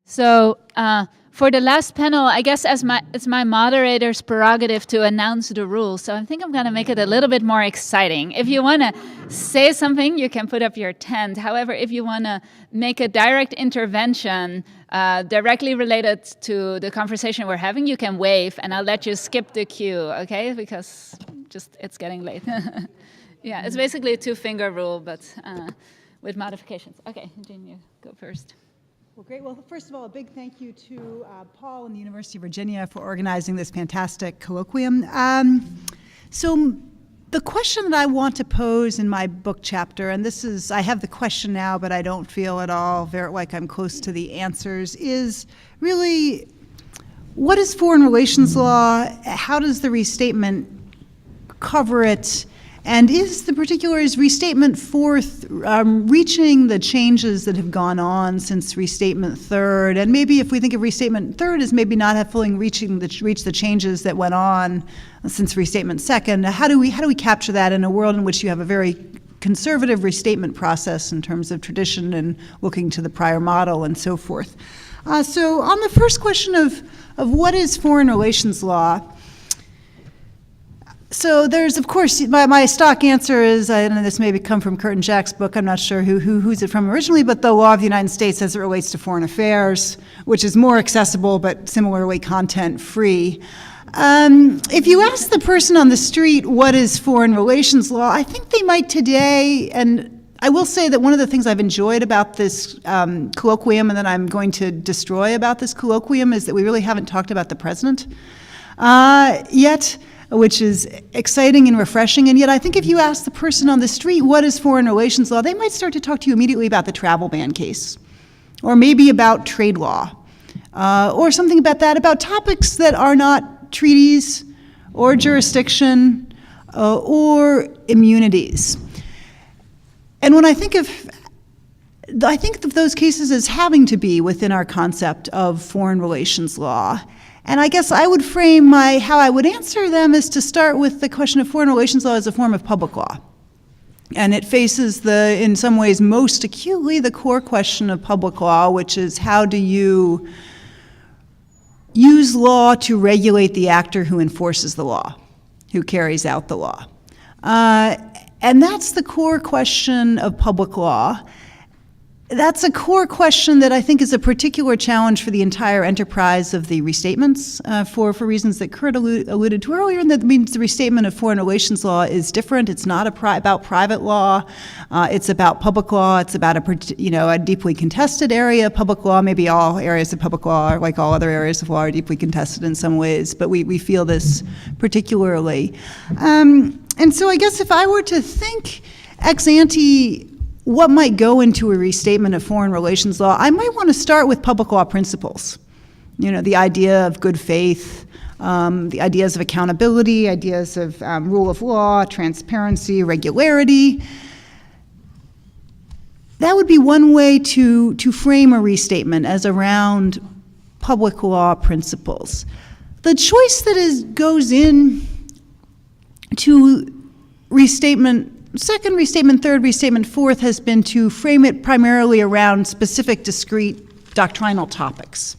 So for the last panel, I guess it's my moderator's prerogative to announce the rules. So I think I'm going to make it a little bit more exciting. If you want to say something, you can put up your hand. However, if you want to make a direct intervention directly related to the conversation we're having, you can wave, and I'll let you skip the queue, okay? Because it's getting late. Yeah, it's basically a two-finger rule, but with modifications. Okay, Jean, you go first. Well, great. Well, first of all, a big thank you to Paul and the University of Virginia for organizing this fantastic colloquium. So the question that I want to pose in my book chapter, and this is, I have the question now, but I don't feel at all like I'm close to the answers, is really, what is foreign relations law? How does the restatement cover it? And is Restatement Fourth reaching the changes that have gone on since Restatement Third? And maybe if we think of Restatement Third as maybe not fully reached the changes that went on since Restatement Second, how do we capture that in a world in which you have a very conservative restatement process in terms of tradition and looking to the prior model and so forth? So on the first question of what is foreign relations law, so there's, of course, my stock answer is, and this may come from Kurt and Jack's book, I'm not sure who's it from originally, but the law of the United States as it relates to foreign affairs, which is more accessible but similarly content-free. If you ask the person on the street what is foreign relations law, I think they might today, and I will say that one of the things I've enjoyed about this colloquium and that I'm going to destroy about this colloquium is that we really haven't talked about the president yet, which is exciting and refreshing. And yet I think if you ask the person on the street what is foreign relations law, they might start to talk to you immediately about the travel ban case, or maybe about trade law, or something about that, about topics that are not treaties or jurisdiction or immunities. And when I think of those cases as having to be within our concept of foreign relations law. And I guess I would frame how I would answer them is to start with the question of foreign relations law as a form of public law. And it faces in some ways, most acutely the core question of public law, which is how do you use law to regulate the actor who enforces the law, who carries out the law. And that's the core question of public law. That's a core question that I think is a particular challenge for the entire enterprise of the restatements for reasons that Kurt alluded to earlier, and that means the restatement of foreign relations law is different. It's not about private law. It's about public law. It's about a deeply contested area of public law. Maybe all areas of public law, like all other areas of law, are deeply contested in some ways, but we feel this particularly. And so I guess if I were to think ex ante what might go into a restatement of foreign relations law, I might want to start with public law principles. The idea of good faith, the ideas of accountability, ideas of rule of law, transparency, regularity. That would be one way to frame a restatement as around public law principles. The choice that goes in to restatement Second, Restatement Third, Restatement Fourth has been to frame it primarily around specific, discrete doctrinal topics.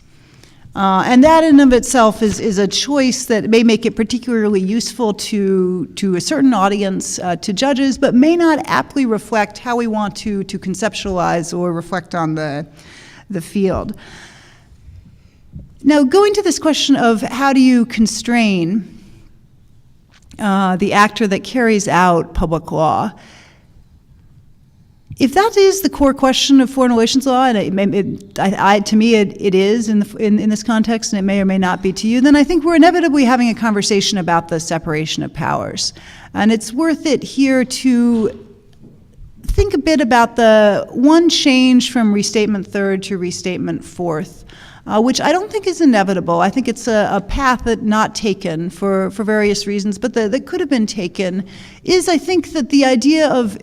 And that in of itself is a choice that may make it particularly useful to a certain audience, to judges, but may not aptly reflect how we want to conceptualize or reflect on the field. Now, going to this question of how do you constrain the actor that carries out public law. If that is the core question of foreign relations law, and to me it is in this context, and it may or may not be to you, then I think we're inevitably having a conversation about the separation of powers. And it's worth it here to think a bit about the one change from Restatement Third to Restatement Fourth, which I don't think is inevitable. I think it's a path that not taken for various reasons, but that could have been taken, is I think that the idea of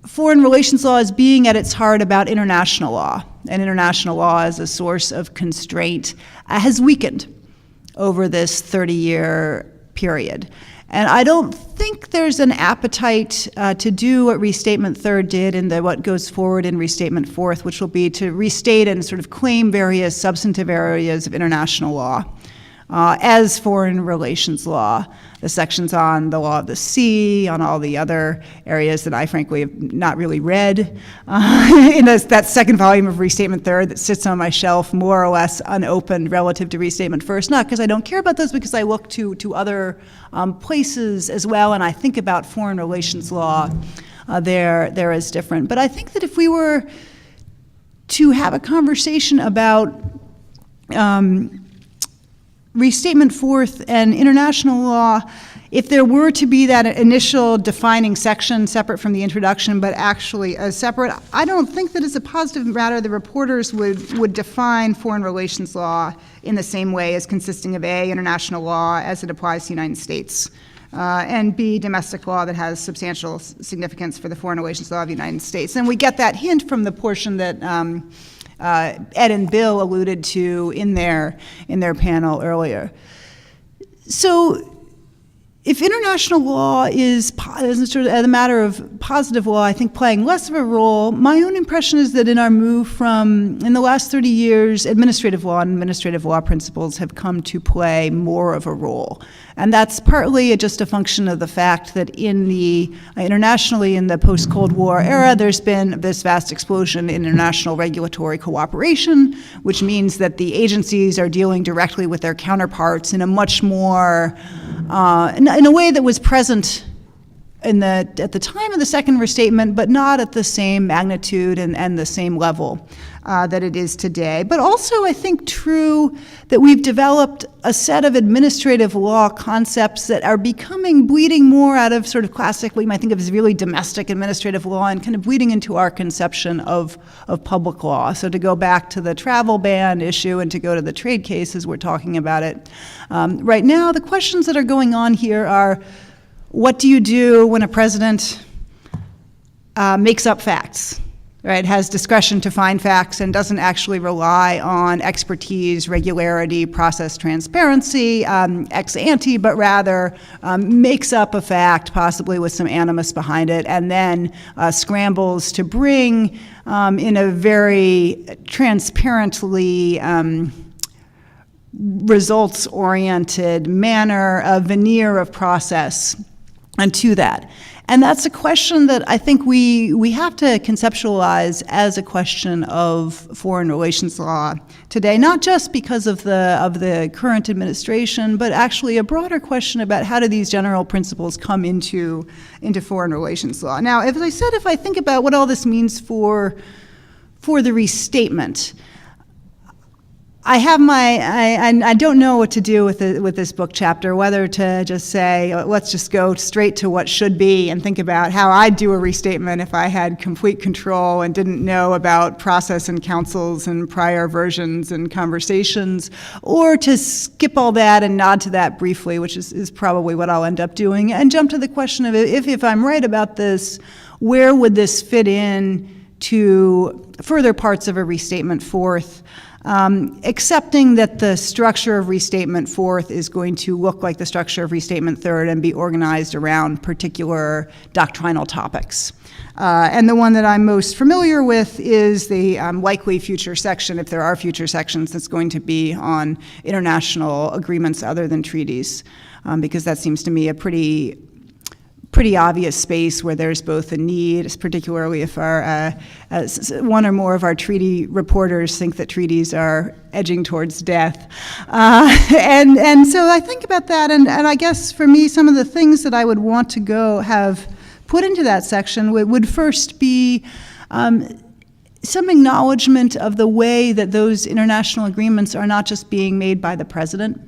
foreign relations law as being at its heart about international law, and international law as a source of constraint, has weakened over this 30-year period. And I don't think there's an appetite to do what Restatement Third did and what goes forward in Restatement Fourth, which will be to restate and sort of claim various substantive areas of international law as foreign relations law. The sections on the law of the sea, on all the other areas that I frankly have not really read in that second volume of Restatement Third that sits on my shelf more or less unopened relative to Restatement First. Not because I don't care about those, because I look to other places as well, and I think about foreign relations law there as different. But I think that if we were to have a conversation about Restatement Fourth and international law, if there were to be that initial defining section separate from the introduction, but actually separate, I don't think that as a positive matter the reporters would define foreign relations law in the same way as consisting of A, international law as it applies to the United States, and B, domestic law that has substantial significance for the foreign relations law of the United States. And we get that hint from the portion that Ed and Bill alluded to in their panel earlier. So if international law is sort of a matter of positive law, I think playing less of a role, my own impression is that in our move from, in the last 30 years, administrative law and administrative law principles have come to play more of a role. And that's partly just a function of the fact that internationally in the post-Cold War era, there's been this vast explosion in international regulatory cooperation, which means that the agencies are dealing directly with their counterparts in a much more, in a way that was present at the time of the second restatement, but not at the same magnitude and the same level that it is today. But also, I think, true that we've developed a set of administrative law concepts that are bleeding more out of sort of classic, we might think of as really domestic administrative law, and kind of bleeding into our conception of public law. So to go back to the travel ban issue and to go to the trade cases, we're talking about it right now. The questions that are going on here are, what do you do when a president makes up facts, right? Has discretion to find facts and doesn't actually rely on expertise, regularity, process transparency, ex ante, but rather makes up a fact, possibly with some animus behind it, and then scrambles to bring in a very transparently results-oriented manner a veneer of process and to that. And that's a question that I think we have to conceptualize as a question of foreign relations law today, not just because of the current administration, but actually a broader question about how do these general principles come into foreign relations law. Now, as I said, if I think about what all this means for the restatement, I don't know what to do with this book chapter, whether to just say, let's just go straight to what should be and think about how I'd do a restatement if I had complete control and didn't know about process and counsels and prior versions and conversations, or to skip all that and nod to that briefly, which is probably what I'll end up doing, and jump to the question of if I'm right about this, where would this fit in to further parts of a Restatement Fourth, accepting that the structure of Restatement Fourth is going to look like the structure of Restatement Third and be organized around particular doctrinal topics. And the one that I'm most familiar with is the likely future section, if there are future sections, that's going to be on international agreements other than treaties, because that seems to me a pretty obvious space where there's both a need, particularly if one or more of our treaty reporters think that treaties are edging towards death. And so I think about that, and I guess for me, some of the things that I would want to have put into that section would first be some acknowledgement of the way that those international agreements are not just being made by the president,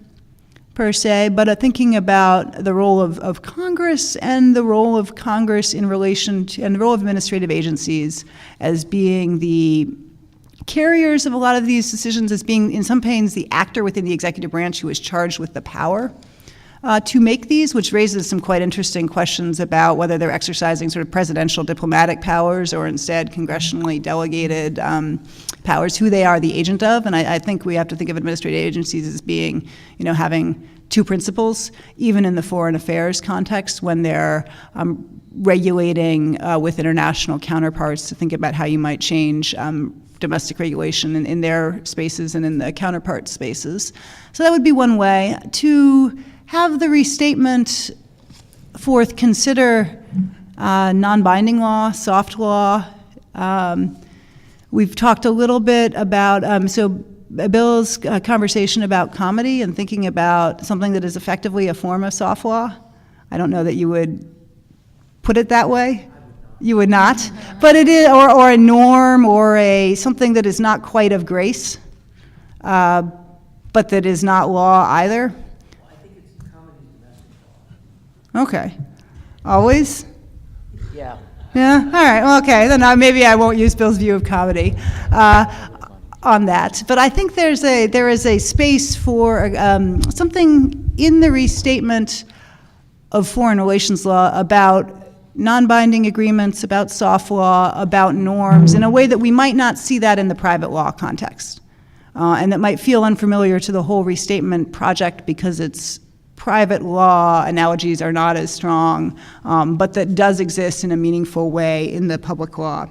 per se, but thinking about the role of Congress and the role of Congress in relation to, and the role of administrative agencies as being the carriers of a lot of these decisions, as being, in some pains, the actor within the executive branch who is charged with the power to make these, which raises some quite interesting questions about whether they're exercising sort of presidential diplomatic powers or instead congressionally delegated powers, who they are the agent of. And I think we have to think of administrative agencies as being, having two principles, even in the foreign affairs context when they're regulating with international counterparts, to think about how you might change domestic regulation in their spaces and in the counterpart spaces. So that would be one way. To have the restatement fourth consider non-binding law, soft law. We've talked a little bit about, Bill's conversation about comedy and thinking about something that is effectively a form of soft law. I don't know that you would put it that way. You would not. But it is, or a norm, or something that is not quite of grace, but that is not law either. Well, I think it's comedy domestic law. Okay. Always? Yeah. Yeah? All right. Well, okay. Then maybe I won't use Bill's view of comedy on that. But I think there is a space for something in the restatement of foreign relations law about non-binding agreements, about soft law, about norms, in a way that we might not see that in the private law context. And that might feel unfamiliar to the whole restatement project because its private law analogies are not as strong, but that does exist in a meaningful way in the public law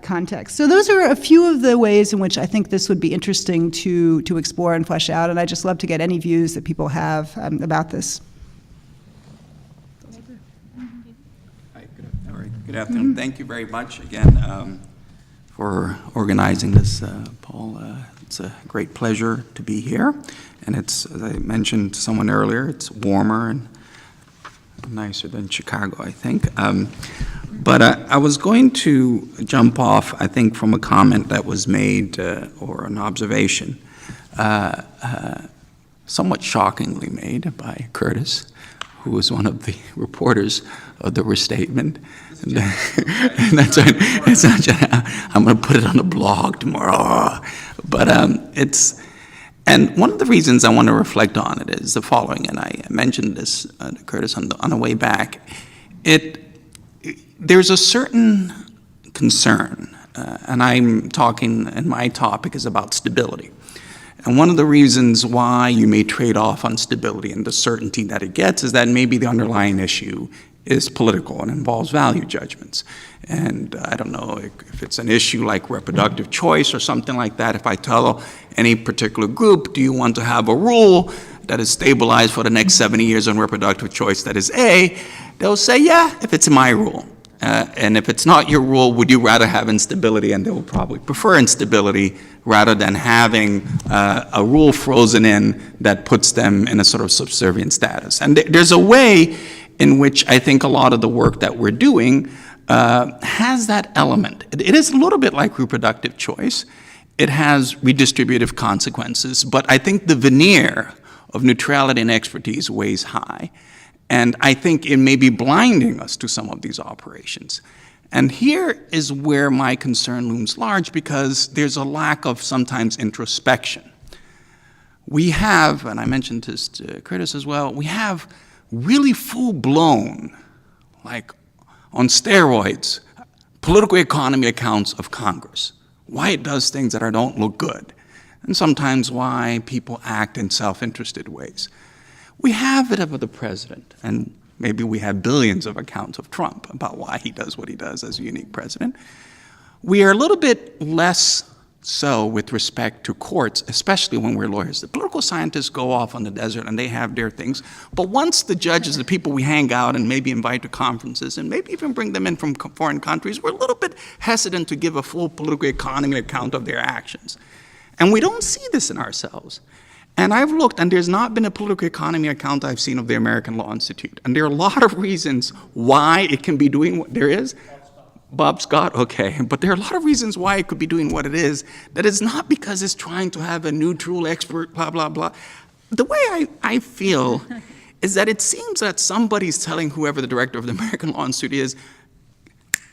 context. So those are a few of the ways in which I think this would be interesting to explore and flesh out, and I just love to get any views that people have about this. Good afternoon. Thank you very much again for organizing this, Paul. It's a great pleasure to be here. And it's, as I mentioned to someone earlier, it's warmer and nicer than Chicago, I think. But I was going to jump off, I think, from a comment that was made, or an observation, somewhat shockingly made by Curtis, who was one of the reporters of the Restatement. And that's right. It's not, I'm going to put it on the blog tomorrow. But and one of the reasons I want to reflect on it is the following, and I mentioned this to Curtis on the way back. There's a certain concern, and I'm talking, and my topic is about stability. And one of the reasons why you may trade off on stability and the certainty that it gets is that maybe the underlying issue is political and involves value judgments. And I don't know if it's an issue like reproductive choice or something like that. If I tell any particular group, do you want to have a rule that is stabilized for the next 70 years on reproductive choice that is A, they'll say, yeah, if it's my rule. And if it's not your rule, would you rather have instability? And they will probably prefer instability rather than having a rule frozen in that puts them in a sort of subservient status. And there's a way in which I think a lot of the work that we're doing has that element. It is a little bit like reproductive choice. It has redistributive consequences, but I think the veneer of neutrality and expertise weighs high. And I think it may be blinding us to some of these operations. And here is where my concern looms large, because there's a lack of sometimes introspection. We have, and I mentioned this to Curtis as well, we have really full-blown, like on steroids, political economy accounts of Congress, why it does things that don't look good, and sometimes why people act in self-interested ways. We have it of the president, and maybe we have billions of accounts of Trump about why he does what he does as a unique president. We are a little bit less so with respect to courts, especially when we're lawyers. The political scientists go off on the desert and they have their things, but once the judges, the people we hang out and maybe invite to conferences and maybe even bring them in from foreign countries, we're a little bit hesitant to give a full political economy account of their actions. And we don't see this in ourselves. And I've looked, and there's not been a political economy account I've seen of the American Law Institute. And there are a lot of reasons why it can be doing what there is. Bob Scott, okay. But there are a lot of reasons why it could be doing what it is, that it's not because it's trying to have a neutral expert, blah, blah, blah. The way I feel is that it seems that somebody's telling whoever the director of the American Law Institute is,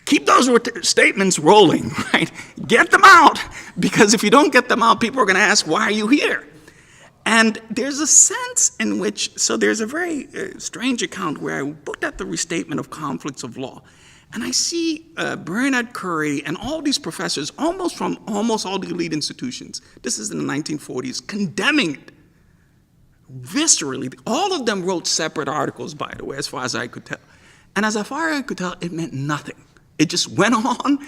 keep those statements rolling, right? Get them out, because if you don't get them out, people are going to ask, why are you here? And there's a sense in which, so there's a very strange account where I looked at the restatement of conflicts of law, and I see Bernard Curry and all these professors, almost from almost all the elite institutions, this is in the 1940s, condemning it. viscerally, all of them wrote separate articles, by the way, as far as I could tell. And as far as I could tell, it meant nothing. It just went on,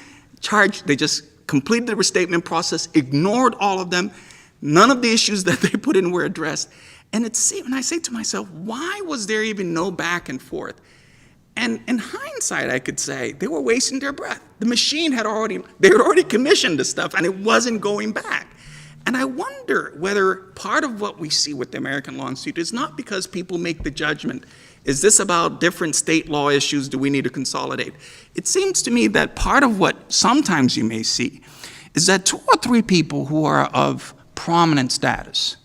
they just completed the restatement process, ignored all of them. None of the issues that they put in were addressed. And I say to myself, why was there even no back and forth? And in hindsight, I could say they were wasting their breath. The machine had already commissioned the stuff, and it wasn't going back. And I wonder whether part of what we see with the American Law Institute is not because people make the judgment, is this about different state law issues? Do we need to consolidate? It seems to me that part of what sometimes you may see is that 2 or 3 people who are of prominent status,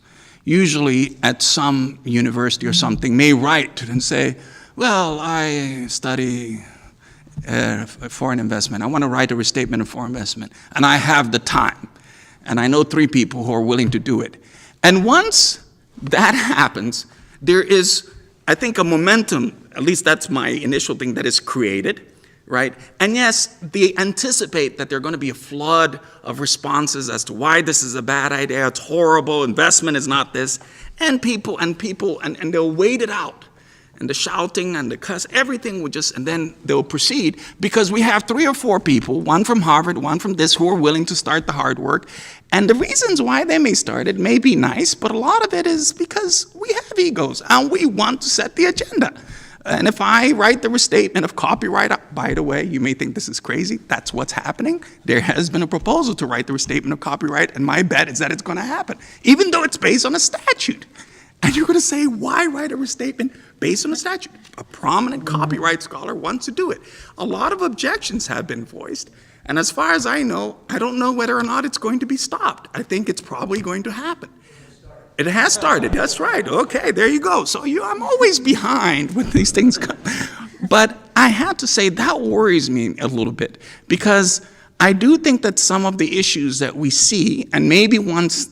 usually at some university or something, may write and say, well, I study foreign investment. I want to write a restatement of foreign investment, and I have the time. And I know 3 people who are willing to do it. And once that happens, there is, I think, a momentum, at least that's my initial thing, that is created, right? And yes, they anticipate that there are going to be a flood of responses as to why this is a bad idea, it's horrible, investment is not this, and they'll wait it out. And the shouting and the cuss, everything will and then they'll proceed because we have 3 or 4 people, one from Harvard, one from this, who are willing to start the hard work. And the reasons why they may start it may be nice, but a lot of it is because we have egos and we want to set the agenda. And if I write the restatement of copyright, by the way, you may think this is crazy, that's what's happening. There has been a proposal to write the restatement of copyright, and my bet is that it's going to happen, even though it's based on a statute. And you're going to say, why write a restatement based on a statute? A prominent copyright scholar wants to do it. A lot of objections have been voiced. And as far as I know, I don't know whether or not it's going to be stopped. I think it's probably going to happen. It has started. That's right. Okay, there you go. So I'm always behind when these things come. But I have to say that worries me a little bit because I do think that some of the issues that we see, and maybe once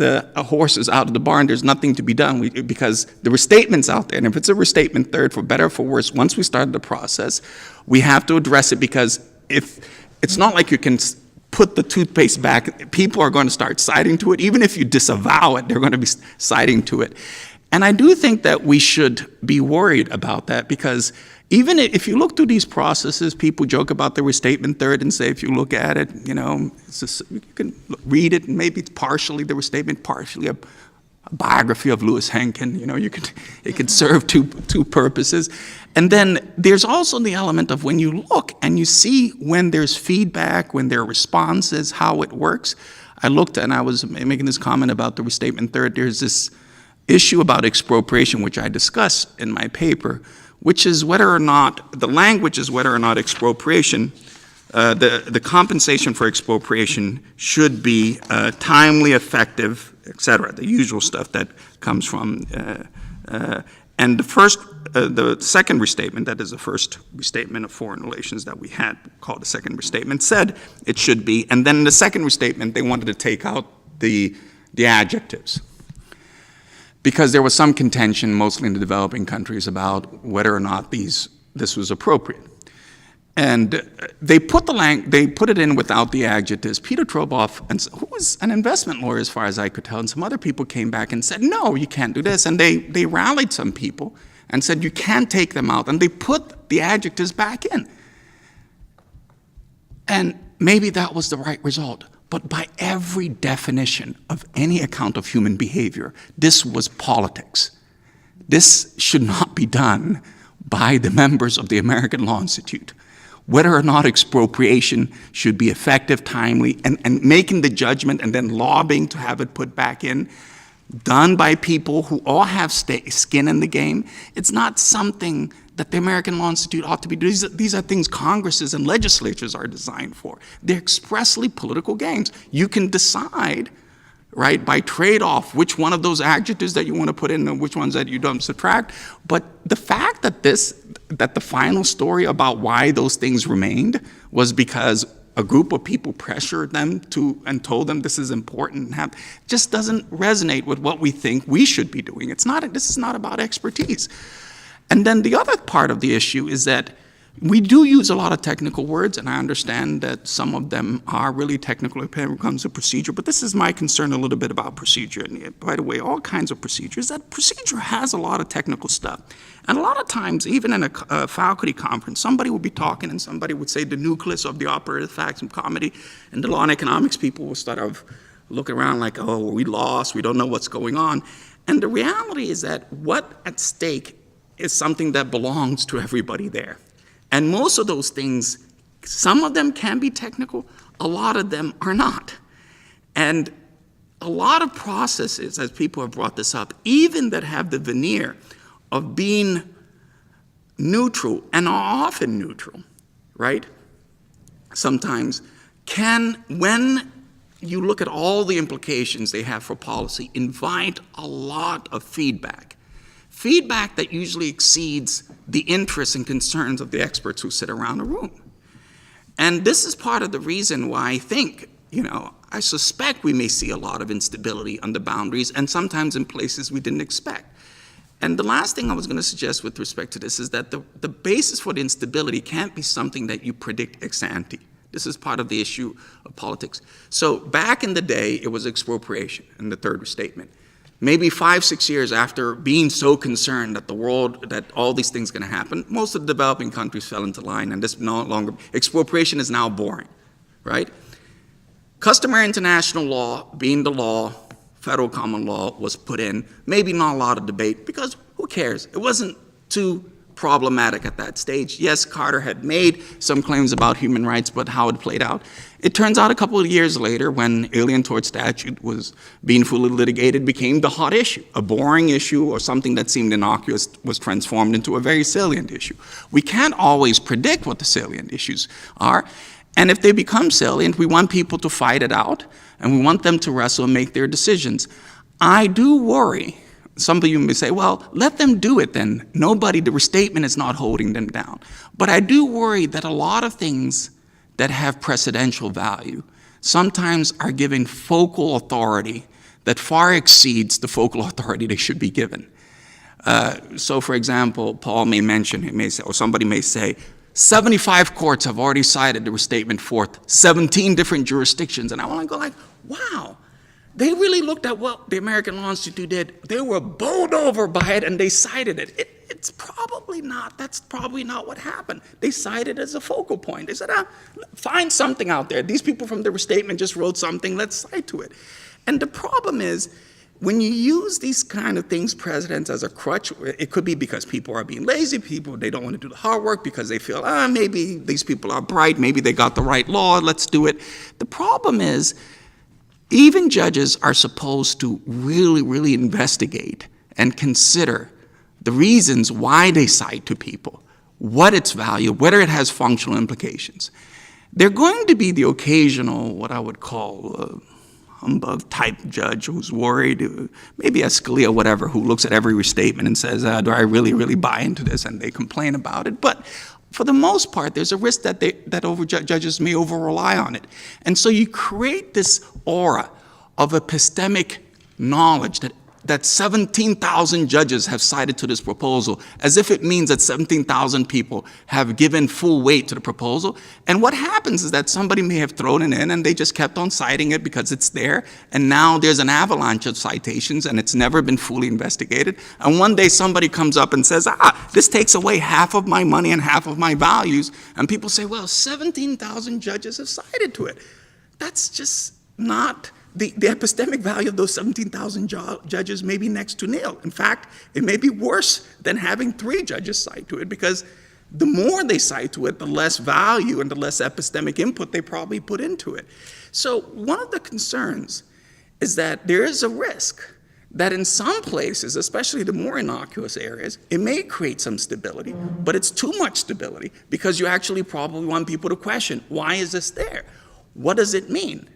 a horse is out of the barn, there's nothing to be done because the restatement's out there. And if it's a restatement third, for better or for worse, once we start the process, we have to address it because if it's not like you can put the toothpaste back, people are going to start citing to it. Even if you disavow it, they're going to be citing to it. And I do think that we should be worried about that because even if you look through these processes, people joke about the restatement third and say, if you look at it, you can read it, and maybe it's partially the restatement, partially a biography of Louis Henkin. It could serve two purposes. And then there's also the element of when you look and you see when there's feedback, when there are responses, how it works. I looked and I was making this comment about the restatement third. There's this issue about expropriation, which I discussed in my paper, which is whether or not, the language is whether or not expropriation, the compensation for expropriation should be timely, effective, et cetera, the usual stuff that comes from, and the second restatement, that is the first restatement of foreign relations that we had, called the second restatement, said it should be, and then in the second restatement, they wanted to take out the adjectives. Because there was some contention, mostly in the developing countries, about whether or not this was appropriate. And they put it in without the adjectives. Peter Troboff, who was an investment lawyer as far as I could tell, and some other people came back and said, no, you can't do this. And they rallied some people and said, you can't take them out. And they put the adjectives back in. And maybe that was the right result. But by every definition of any account of human behavior, this was politics. This should not be done by the members of the American Law Institute. Whether or not expropriation should be effective, timely, and making the judgment and then lobbying to have it put back in, done by people who all have skin in the game, it's not something that the American Law Institute ought to be doing. These are things Congresses and legislatures are designed for. They're expressly political games. You can decide, right, by trade-off, which one of those adjectives that you want to put in and which ones that you don't subtract. But the fact that the final story about why those things remained was because a group of people pressured them and told them this is important, just doesn't resonate with what we think we should be doing. This is not about expertise. And then the other part of the issue is that We do use a lot of technical words, and I understand that some of them are really technical when it comes to procedure, but this is my concern a little bit about procedure. And by the way, all kinds of procedures, that procedure has a lot of technical stuff. And a lot of times, even in a faculty conference, somebody would be talking and somebody would say the nucleus of the operative facts and comedy, and the law and economics people will start of looking around like, oh, we lost, we don't know what's going on. And the reality is that what at stake is something that belongs to everybody there. And most of those things, some of them can be technical, a lot of them are not. And a lot of processes, as people have brought this up, even that have the veneer of being neutral, and are often neutral, right? Sometimes can, when you look at all the implications they have for policy, invite a lot of feedback. Feedback that usually exceeds the interests and concerns of the experts who sit around the room. And this is part of the reason why I think, I suspect we may see a lot of instability on the boundaries and sometimes in places we didn't expect. And the last thing I was going to suggest with respect to this is that the basis for the instability can't be something that you predict ex ante. This is part of the issue of politics. So back in the day, it was expropriation in the third restatement. Maybe 5, 6 years after being so concerned that all these things are going to happen, most of the developing countries fell into line, and this no longer, expropriation is now boring, right? Customary international law, being the law, federal common law was put in, maybe not a lot of debate, because who cares? It wasn't too problematic at that stage. Yes, Carter had made some claims about human rights, but how it played out. It turns out a couple of years later, when Alien Tort Statute was being fully litigated, became the hot issue. A boring issue or something that seemed innocuous was transformed into a very salient issue. We can't always predict what the salient issues are, and if they become salient, we want people to fight it out, and we want them to wrestle and make their decisions. I do worry. Some of you may say, well, let them do it then. The restatement is not holding them down. But I do worry that a lot of things that have precedential value sometimes are given focal authority that far exceeds the focal authority they should be given. So for example, Paul may mention, he may say, or somebody may say, 75 courts have already cited the restatement forth, 17 different jurisdictions. And I want to go like, wow. They really looked at what the American Law Institute did. They were bowled over by it and they cited it. It's probably not, that's probably not what happened. They cited it as a focal point. They said, find something out there. These people from the restatement just wrote something, let's cite to it. And the problem is, when you use these kind of things, precedents, as a crutch, it could be because people are being lazy, they don't want to do the hard work because they feel, maybe these people are bright, maybe they got the right law, let's do it. The problem is, even judges are supposed to really, really investigate and consider the reasons why they cite to people, what its value, whether it has functional implications. They're going to be the occasional, what I would call humbug type judge who's worried, maybe a Scalia, whatever, who looks at every restatement and says, do I really, really buy into this? And they complain about it. But for the most part, there's a risk that judges may over-rely on it. And so you create this aura of epistemic knowledge that 17,000 judges have cited to this proposal, as if it means that 17,000 people have given full weight to the proposal. And what happens is that somebody may have thrown it in and they just kept on citing it because it's there, and now there's an avalanche of citations and it's never been fully investigated. And one day somebody comes up and says, this takes away half of my money and half of my values. And people say, well, 17,000 judges have cited to it. That's just not... The epistemic value of those 17,000 judges may be next to nil. In fact, it may be worse than having 3 judges cite to it, because the more they cite to it, the less value and the less epistemic input they probably put into it. So one of the concerns is that there is a risk that in some places, especially the more innocuous areas, it may create some stability, but it's too much stability because you actually probably want people to question, why is this there? What does it mean?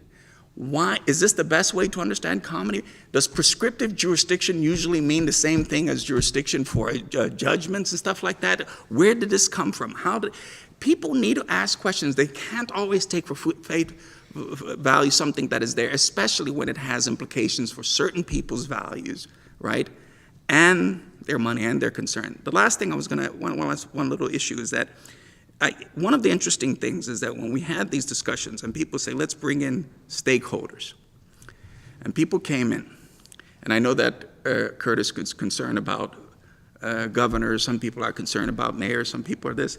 Why is this the best way to understand comedy? Does prescriptive jurisdiction usually mean the same thing as jurisdiction for judgments and stuff like that? Where did this come from? People need to ask questions. They can't always take for face value something that is there, especially when it has implications for certain people's values, right? And their money and their concern. The last thing I was going to, one little issue is that one of the interesting things is that when we had these discussions and people say, let's bring in stakeholders, and people came in, and I know that Curtis is concerned about governors, some people are concerned about mayors, some people are this.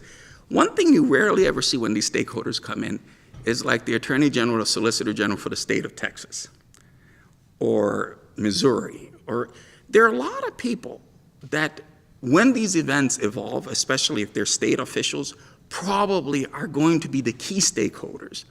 One thing you rarely ever see when these stakeholders come in is like the Attorney General or Solicitor General for the state of Texas or Missouri, or there are a lot of people that when these events evolve, especially if they're state officials, probably are going to be the key stakeholders.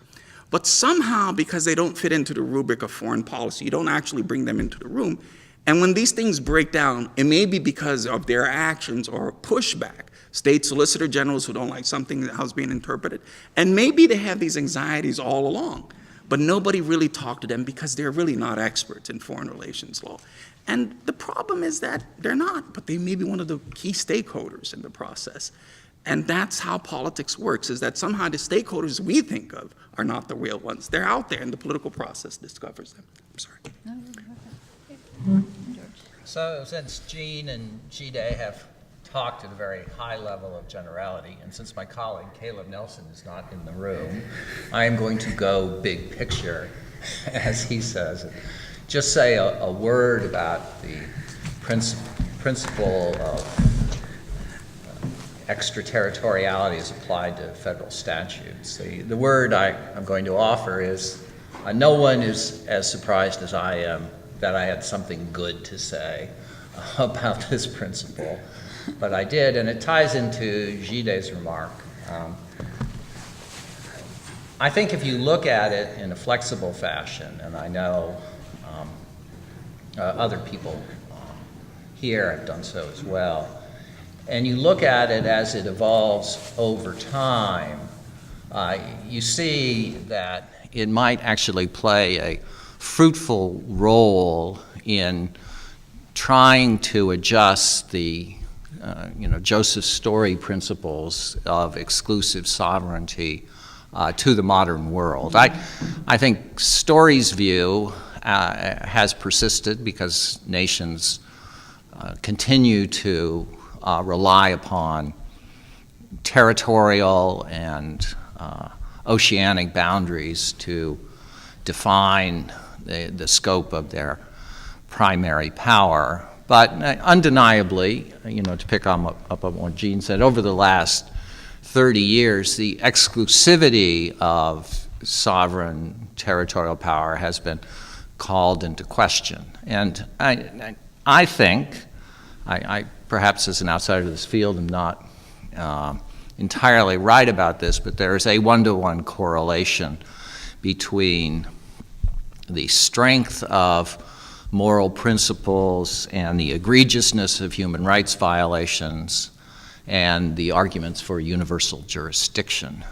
But somehow, because they don't fit into the rubric of foreign policy, you don't actually bring them into the room. And when these things break down, it may be because of their actions or pushback. State solicitor generals who don't like something that how's being interpreted. And maybe they have these anxieties all along, but nobody really talked to them because they're really not experts in foreign relations law. And the problem is that they're not, but they may be one of the key stakeholders in the process. And that's how politics works, is that somehow the stakeholders we think of are not the real ones. They're out there and the political process discovers them. I'm sorry. So since Jean and Jide have talked at a very high level of generality, and since my colleague Caleb Nelson is not in the room, I am going to go big picture, as he says. Just say a word about the principle of extraterritoriality as applied to federal statutes. The word I'm going to offer is, no one is as surprised as I am that I had something good to say about this principle, but I did, and it ties into Jide's remark. I think if you look at it in a flexible fashion, and I know other people here have done so as well, and you look at it as it evolves over time, you see that it might actually play a fruitful role in trying to adjust the Joseph Story principles of exclusive sovereignty to the modern world. I think Story's view has persisted because nations continue to rely upon territorial and oceanic boundaries to define the scope of their primary power. But undeniably, to pick up on what Jean said, over the last 30 years, the exclusivity of sovereign territorial power has been called into question. And I think, I perhaps as an outsider of this field am not entirely right about this, but there is a one-to-one correlation between the strength of moral principles and the egregiousness of human rights violations and the arguments for universal jurisdiction.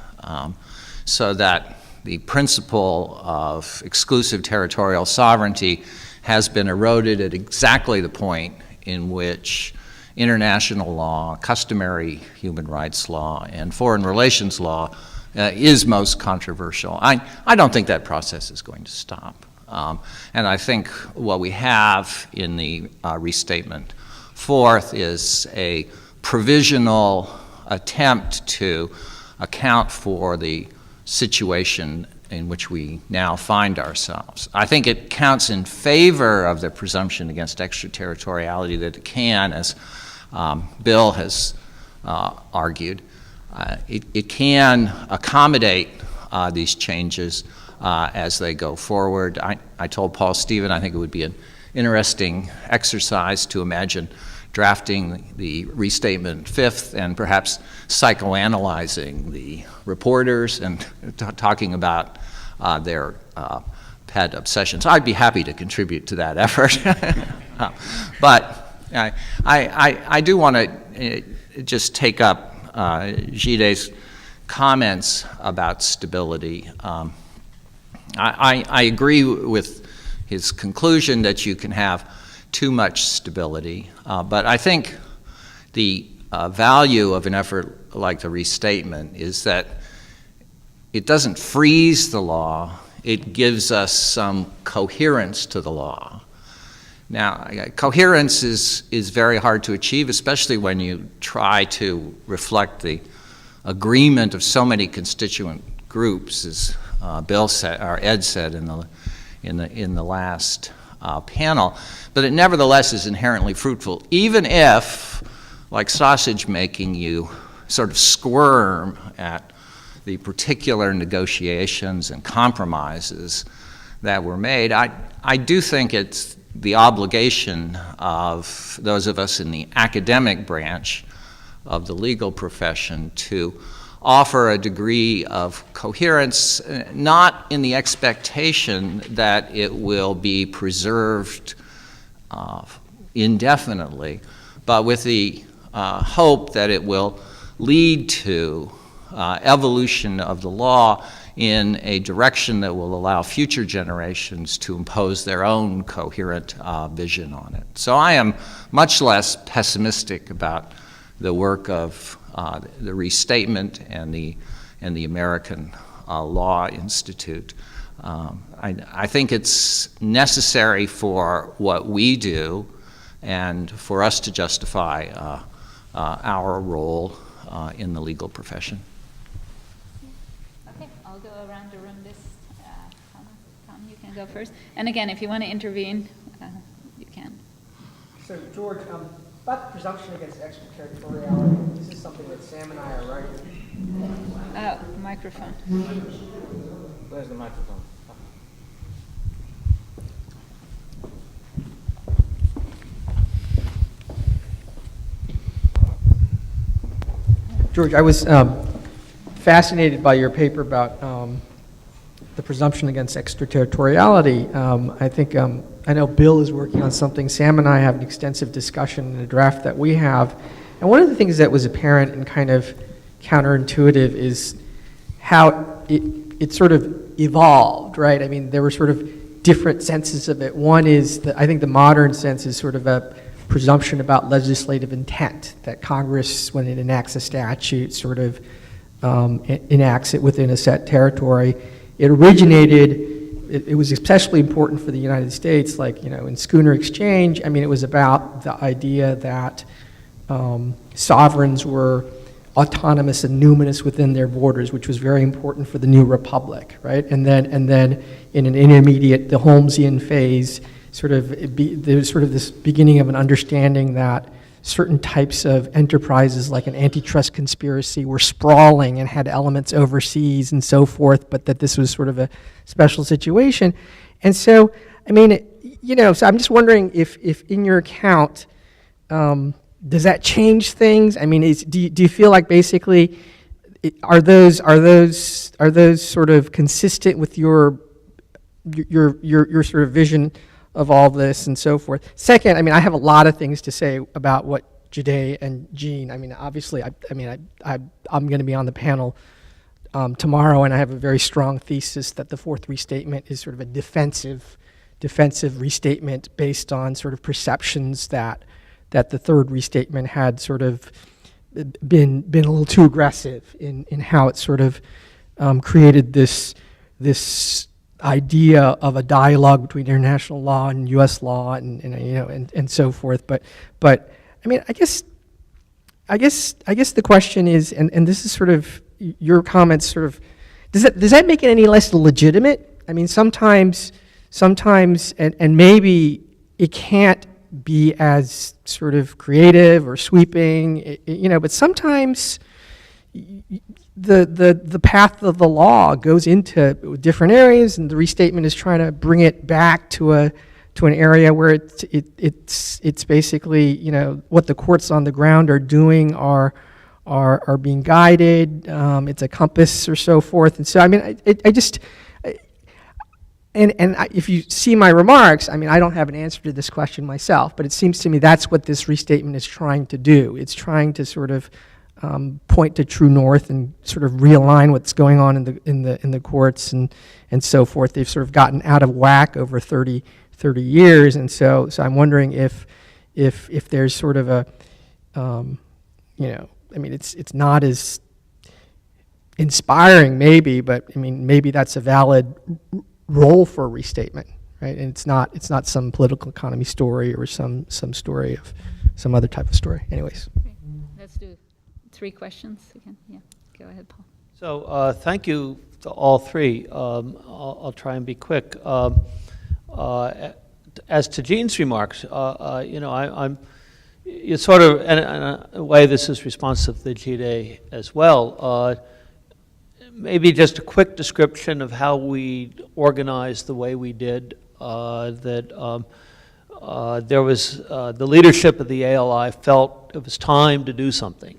So that the principle of exclusive territorial sovereignty has been eroded at exactly the point in which international law, customary human rights law, and foreign relations law is most controversial. I don't think that process is going to stop. And I think what we have in the restatement fourth is a provisional attempt to account for the situation in which we now find ourselves. I think it counts in favor of the presumption against extraterritoriality that it can, as Bill has argued. It can accommodate these changes as they go forward. I told Paul Stephen I think it would be an interesting exercise to imagine drafting the restatement fifth and perhaps psychoanalyzing the reporters and talking about their pet obsessions. I'd be happy to contribute to that effort. But I do want to just take up Jide's comments about stability. I agree with his conclusion that you can have too much stability, but I think the value of an effort like the restatement is that it doesn't freeze the law, it gives us some coherence to the law. Now, coherence is very hard to achieve, especially when you try to reflect the agreement of so many constituent groups, as Bill said, or Ed said in the last panel, but it nevertheless is inherently fruitful, even if, like sausage making, you sort of squirm at the particular negotiations and compromises that were made. I do think it's the obligation of those of us in the academic branch of the legal profession to offer a degree of coherence, not in the expectation that it will be preserved indefinitely, but with the hope that it will lead to evolution of the law in a direction that will allow future generations to impose their own coherent vision on it. So I am much less pessimistic about the work of the Restatement and the American Law Institute. I think it's necessary for what we do and for us to justify our role in the legal profession. Okay, I'll go around the room this Tom, you can go first. And again, if you want to intervene, you can. So, George, about the presumption against extraterritoriality, this is something that Sam and I are writing. Oh, microphone. Where's the microphone? George, I was fascinated by your paper about the presumption against extraterritoriality. I think I know Bill is working on something. Sam and I have an extensive discussion in a draft that we have. And one of the things that was apparent and kind of counterintuitive is how it sort of evolved, right? I mean, there were sort of different senses of it. One is that I think the modern sense is sort of a presumption about legislative intent, that Congress, when it enacts a statute, sort of enacts it within a set territory. It originated, it was especially important for the United States, like, in schooner exchange. I mean, it was about the idea that sovereigns were autonomous and numinous within their borders, which was very important for the new republic, right? And then in an intermediate, the Holmesian phase, there was sort of this beginning of an understanding that certain types of enterprises, like an antitrust conspiracy, were sprawling and had elements overseas and so forth, but that this was sort of a special situation. And so, I mean, so I'm just wondering if in your account, does that change things? I mean, do you feel like basically, are those sort of consistent with your sort of vision of all this and so forth? Second, I mean, I have a lot of things to say about what Jide and Jean, I mean, obviously, I'm going to be on the panel tomorrow, and I have a very strong thesis that the Fourth Restatement is sort of a defensive restatement based on sort of perceptions that the Third Restatement had sort of been a little too aggressive in how it sort of created this idea of a dialogue between international law and U.S. law and so forth. But I mean, I guess the question is, and this is sort of your comments, sort of, does that make it any less legitimate? I mean, sometimes, and maybe it can't be as sort of creative or sweeping, but sometimes the path of the law goes into different areas, and the restatement is trying to bring it back to an area where it's basically, what the courts on the ground are doing are being guided. It's a compass or so forth, and so I mean, if you see my remarks, I mean, I don't have an answer to this question myself, but it seems to me that's what this restatement is trying to do. It's trying to sort of point to true north and sort of realign what's going on in the courts and so forth. They've sort of gotten out of whack over 30 years, and so I'm wondering if there's sort of a I mean, it's not as inspiring maybe, but I mean, maybe that's a valid role for a restatement, right? And it's not some political economy story or some story of some other type of story. Anyways. Okay. Let's do 3 questions again. Yeah. Go ahead, Paul. So thank you to all three. I'll try and be quick. As to Jean's remarks, it's sort of, in a way, this is responsive to Jide as well. Maybe just a quick description of how we organized the way we did. There was the leadership of the ALI felt it was time to do something,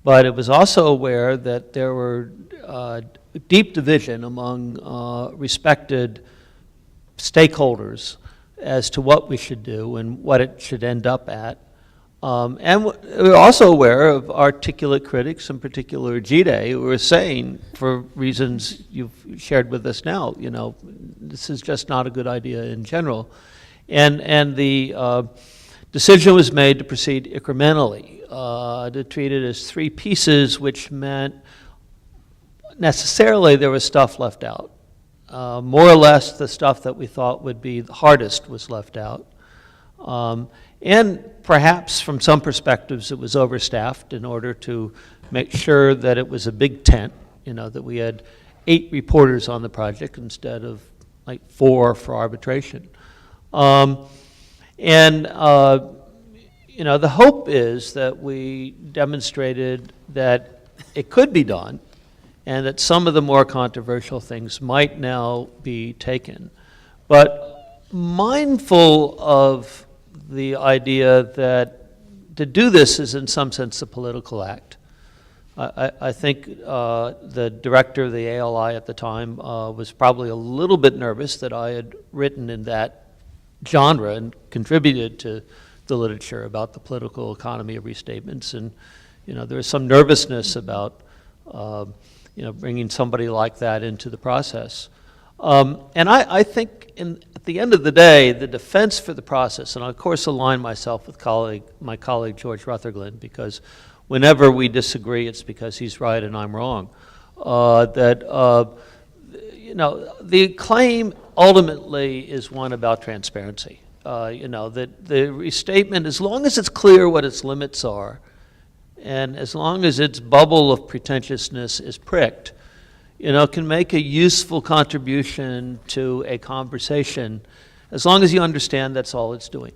but it was also aware that there were deep division among respected stakeholders as to what we should do and what it should end up at. And we're also aware of articulate critics, in particular Jide, who are saying, for reasons you've shared with us now, this is just not a good idea in general. And the decision was made to proceed incrementally, to treat it as three pieces, which meant necessarily there was stuff left out. More or less the stuff that we thought would be the hardest was left out. And perhaps from some perspectives it was overstaffed in order to make sure that it was a big tent, that we had 8 reporters on the project instead of like 4 for arbitration. The hope is that we demonstrated that it could be done and that some of the more controversial things might now be taken. But mindful of the idea that to do this is in some sense a political act. I think the director of the ALI at the time was probably a little bit nervous that I had written in that genre and contributed to the literature about the political economy of restatements. And there was some nervousness about bringing somebody like that into the process. And I think at the end of the day, the defense for the process, and I of course align myself with my colleague George Rutherglen, because whenever we disagree, it's because he's right and I'm wrong. The claim ultimately is one about transparency. That the restatement, as long as it's clear what its limits are, and as long as its bubble of pretentiousness is pricked, can make a useful contribution to a conversation, as long as you understand that's all it's doing.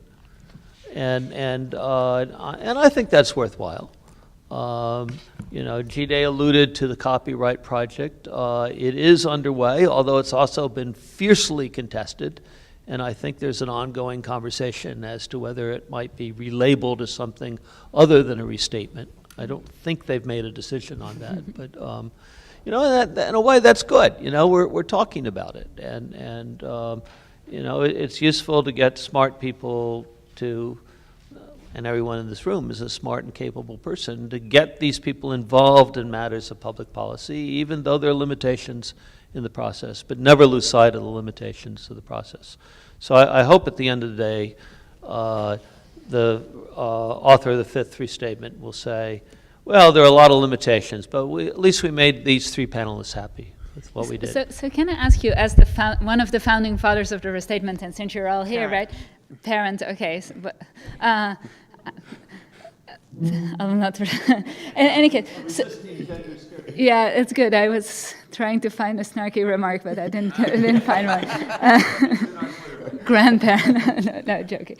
And I think that's worthwhile. Jide alluded to the copyright project. It is underway, although it's also been fiercely contested. And I think there's an ongoing conversation as to whether it might be relabeled as something other than a restatement. I don't think they've made a decision on that, but in a way that's good. We're talking about it, and it's useful to get smart people to, and everyone in this room is a smart and capable person, to get these people involved in matters of public policy, even though there are limitations in the process, but never lose sight of the limitations of the process. So I hope at the end of the day, the author of the 5th restatement will say, well, there are a lot of limitations, but at least we made these 3 panelists happy with what we did. So can I ask you, as one of the founding fathers of the restatement, and since you're all here, right? Parent, okay. So, but, I'm not. In any case, yeah, it's good. I was trying to find a snarky remark, but I didn't find one. Grandparent. No, joking.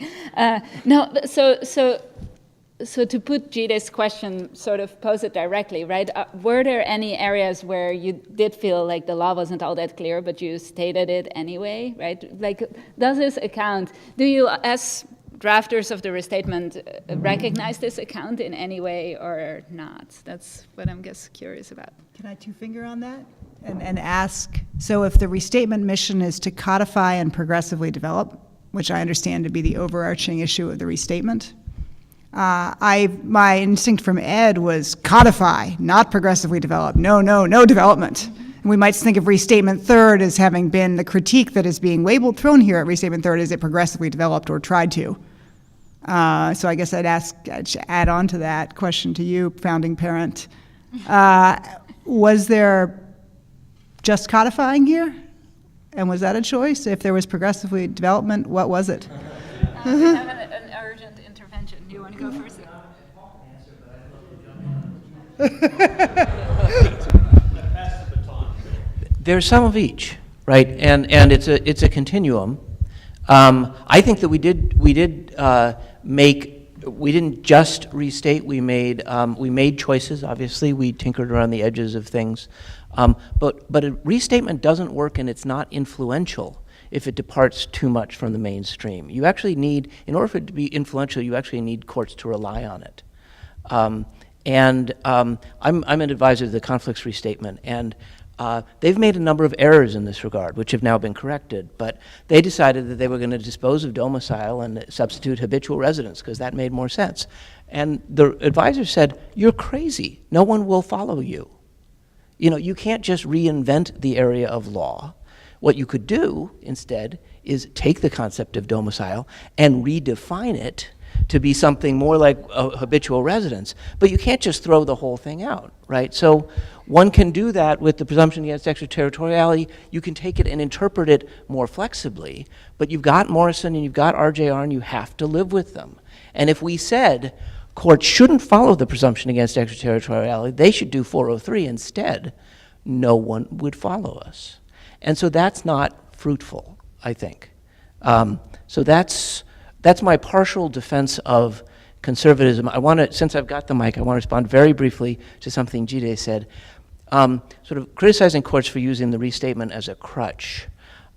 So to put Jide's question, sort of pose it directly, right? Were there any areas where you did feel like the law wasn't all that clear, but you stated it anyway, right? Like, does this account, do you, as drafters of the restatement, recognize this account in any way or not? That's what I'm just curious about. Can I two-finger on that and ask, so if the restatement mission is to codify and progressively develop, which I understand to be the overarching issue of the restatement, my instinct from Ed was codify, not progressively develop. No development. And we might think of Restatement Third as having been the critique that is being labeled, thrown here at Restatement Third, is it progressively developed or tried to? So I guess I'd add on to that question to you, founding parent. Was there just codifying here? And was that a choice? If there was progressively development, what was it? We have an urgent intervention. Do you want to go first? There's some of each, right? And it's a continuum. I think that we didn't just restate. We made choices. Obviously, we tinkered around the edges of things. But a restatement doesn't work, and it's not influential if it departs too much from the mainstream. You actually need, in order for it to be influential, you actually need courts to rely on it. I'm an advisor to the conflicts restatement, and they've made a number of errors in this regard, which have now been corrected, but they decided that they were going to dispose of domicile and substitute habitual residence because that made more sense. And the advisor said, "You're crazy. No one will follow you. You know, you can't just reinvent the area of law. What you could do instead is take the concept of domicile and redefine it to be something more like a habitual residence. But you can't just throw the whole thing out, right? So one can do that with the presumption against extraterritoriality. You can take it and interpret it more flexibly, but you've got Morrison and you've got RJR, and you have to live with them. And if we said courts shouldn't follow the presumption against extraterritoriality, they should do 403 instead, no one would follow us. And so that's not fruitful, I think. So that's my partial defense of conservatism. I want to, since I've got the mic, I want to respond very briefly to something Jide said, sort of criticizing courts for using the restatement as a crutch.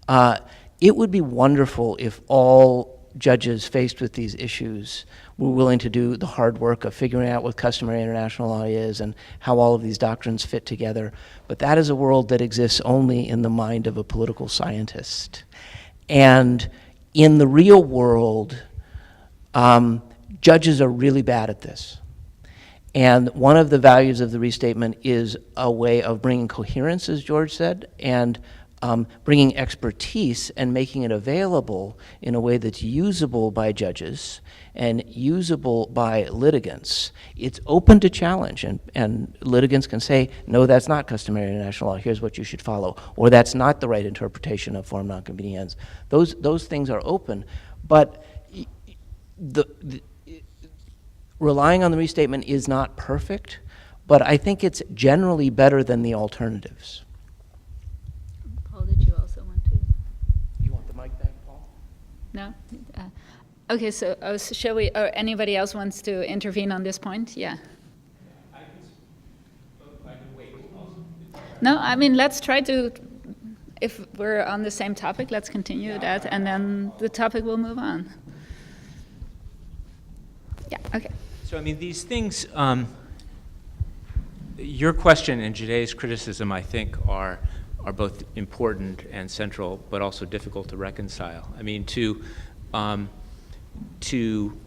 It would be wonderful if all judges faced with these issues were willing to do the hard work of figuring out what customary international law is and how all of these doctrines fit together. But that is a world that exists only in the mind of a political scientist. And in the real world, judges are really bad at this. And one of the values of the restatement is a way of bringing coherence, as George said, and bringing expertise and making it available in a way that's usable by judges and usable by litigants. It's open to challenge, and litigants can say, no, that's not customary international law, here's what you should follow, or that's not the right interpretation of forum nonconveniens. Those things are open, but relying on the restatement is not perfect, but I think it's generally better than the alternatives. Paul, did you also want to? You want the mic back, Paul? No? Okay, so shall we, or anybody else wants to intervene on this point? Yeah. I can wait also. No, I mean, let's try to, if we're on the same topic, let's continue that, and then the topic will move on. Yeah, okay. So, I mean, these things, your question and Jide's criticism, I think, are both important and central, but also difficult to reconcile. I mean, to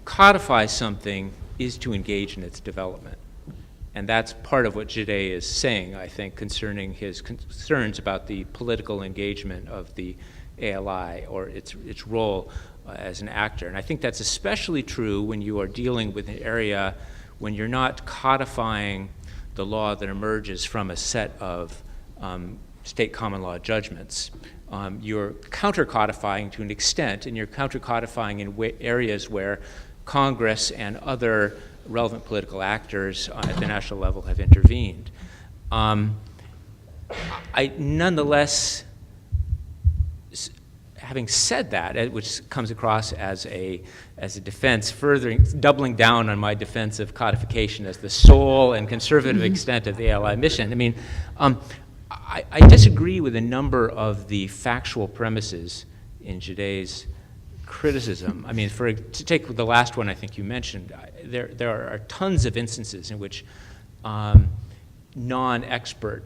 codify something is to engage in its development. And that's part of what Jide is saying, I think, concerning his concerns about the political engagement of the ALI or its role as an actor. And I think that's especially true when you are dealing with an area when you're not codifying the law that emerges from a set of state common law judgments. You're counter-codifying to an extent, and you're counter-codifying in areas where Congress and other relevant political actors at the national level have intervened. I nonetheless, having said that, which comes across as a defense, doubling down on my defense of codification as the sole and conservative extent of the ALI mission, I mean, I disagree with a number of the factual premises in Jide's criticism. I mean, to take the last one I think you mentioned, there are tons of instances in which non-expert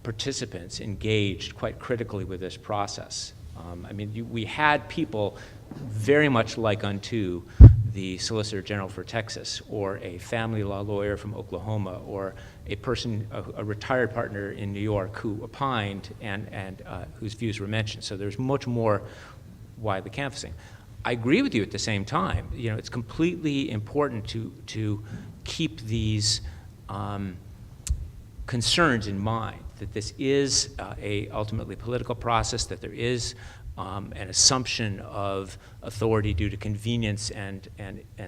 participants engaged quite critically with this process. I mean, we had people very much like unto the Solicitor General for Texas, or a family law lawyer from Oklahoma, or a person, a retired partner in New York who opined and whose views were mentioned. So there's much more widely canvassing. I agree with you at the same time. You know, it's completely important to keep these concerns in mind, that this is a ultimately political process, that there is an assumption of authority due to convenience and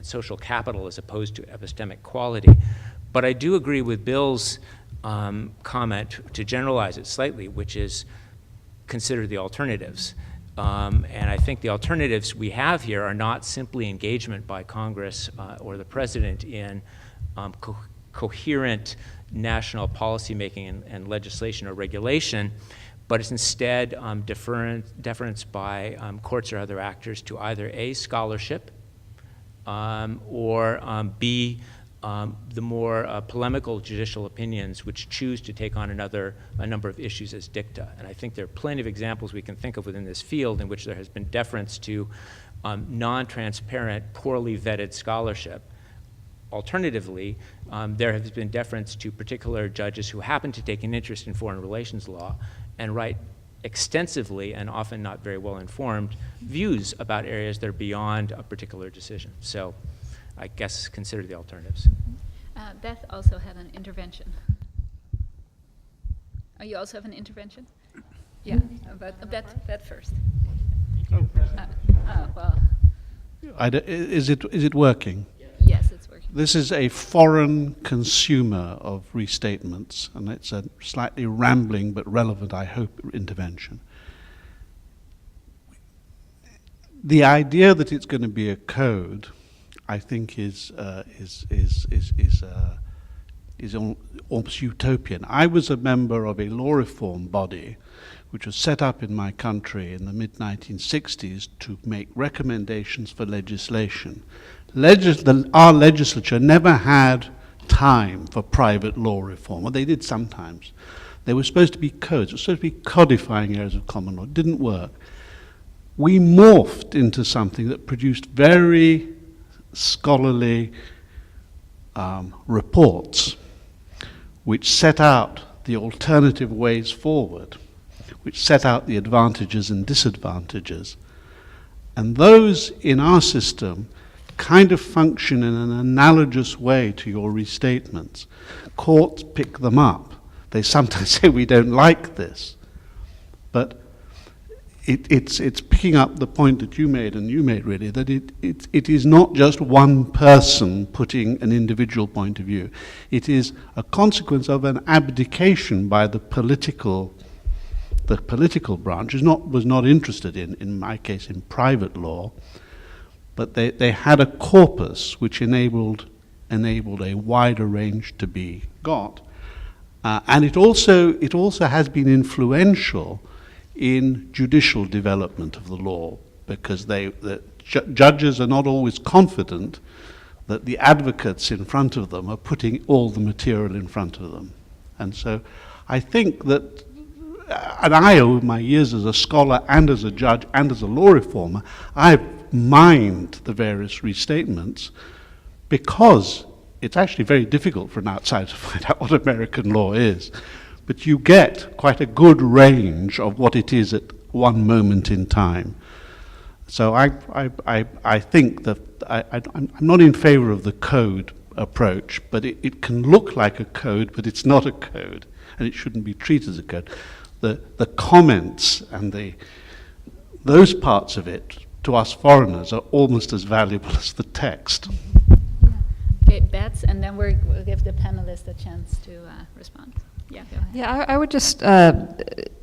social capital as opposed to epistemic quality. But I do agree with Bill's comment to generalize it slightly, which is consider the alternatives. And I think the alternatives we have here are not simply engagement by Congress or the President in coherent national policymaking and legislation or regulation, but it's instead deference by courts or other actors to either A, scholarship, or B, the more polemical judicial opinions which choose to take on a number of issues as dicta. And I think there are plenty of examples we can think of within this field in which there has been deference to non-transparent, poorly vetted scholarship. Alternatively, there has been deference to particular judges who happen to take an interest in foreign relations law and write extensively and often not very well informed views about areas that are beyond a particular decision. So I guess consider the alternatives. Beth also had an intervention. Oh, you also have an intervention? Yeah, but Beth first. Well. Is it working? Yes, it's working. This is a foreign consumer of restatements, and it's a slightly rambling but relevant, I hope, intervention. The idea that it's going to be a code, I think, is almost utopian. I was a member of a law reform body which was set up in my country in the mid-1960s to make recommendations for legislation. Our legislature never had time for private law reform, or they did sometimes. They were supposed to be codes, it was supposed to be codifying areas of common law. It didn't work. We morphed into something that produced very scholarly reports which set out the alternative ways forward, which set out the advantages and disadvantages. And those in our system kind of function in an analogous way to your restatements. Courts pick them up. They sometimes say we don't like this, but it's picking up the point that you made, and you made really, that it is not just one person putting an individual point of view. It is a consequence of an abdication by the political branch was not interested in my case, in private law, but they had a corpus which enabled a wider range to be got. And it also has been influential in judicial development of the law, because judges are not always confident that the advocates in front of them are putting all the material in front of them. And so I think that, and I, over my years as a scholar and as a judge and as a law reformer, I've mined the various restatements because it's actually very difficult for an outsider to find out what American law is. But you get quite a good range of what it is at one moment in time. So I think that I'm not in favor of the code approach, but it can look like a code, but it's not a code, and it shouldn't be treated as a code. The comments and those parts of it, to us foreigners, are almost as valuable as the text. Okay, Bets, and then we'll give the panelists a chance to respond. Yeah, go ahead. Yeah, I would just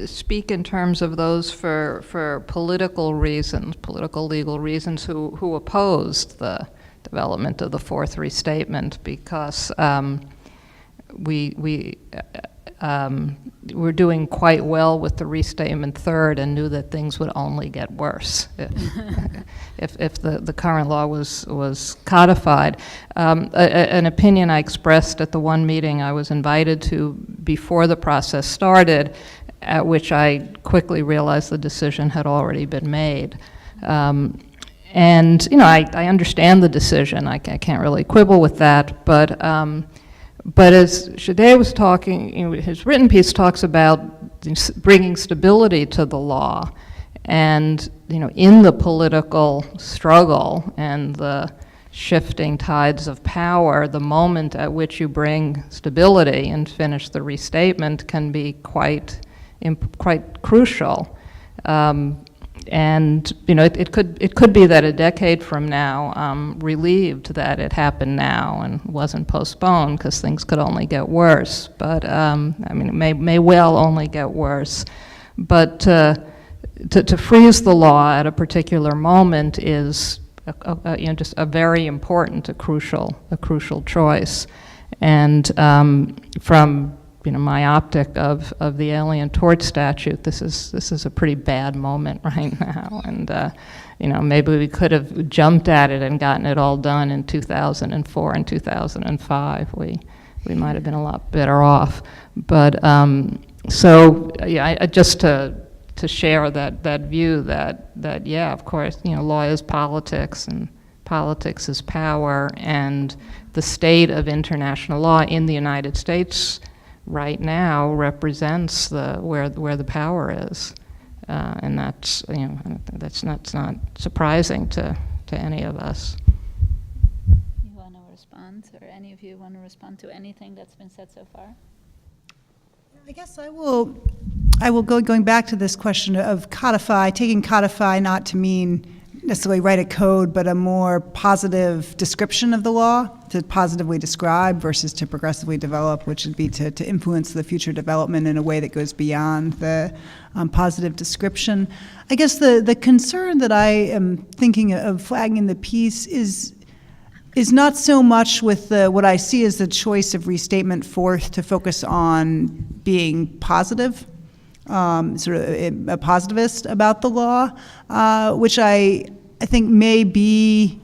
speak in terms of those for political reasons, political legal reasons, who opposed the development of the Fourth Restatement, because we're doing quite well with the Restatement Third and knew that things would only get worse if the current law was codified. An opinion I expressed at the one meeting I was invited to before the process started, at which I quickly realized the decision had already been made. And, I understand the decision. I can't really quibble with that, but as Jide was talking, his written piece talks about bringing stability to the law, and in the political struggle and the shifting tides of power, the moment at which you bring stability and finish the restatement can be quite crucial. it could be that a decade from now, relieved that it happened now and wasn't postponed, because things could only get worse. But it may well only get worse. But to freeze the law at a particular moment is just a very important, a crucial choice. And from my optic of the Alien Tort Statute, this is a pretty bad moment right now. And maybe we could have jumped at it and gotten it all done in 2004 and 2005. We might have been a lot better off. But just to share that view that yeah, of course, law is politics and politics is power, and the state of international law in the United States right now represents where the power is, and that's not surprising to any of us. You want to respond, or any of you want to respond to anything that's been said so far? I guess I will going back to this question of taking codify not to mean necessarily write a code, but a more positive description of the law, to positively describe versus to progressively develop, which would be to influence the future development in a way that goes beyond the positive description. I guess the concern that I am thinking of flagging in the piece is not so much with what I see as the choice of Restatement Fourth to focus on being positive, sort of a positivist about the law, which I think may be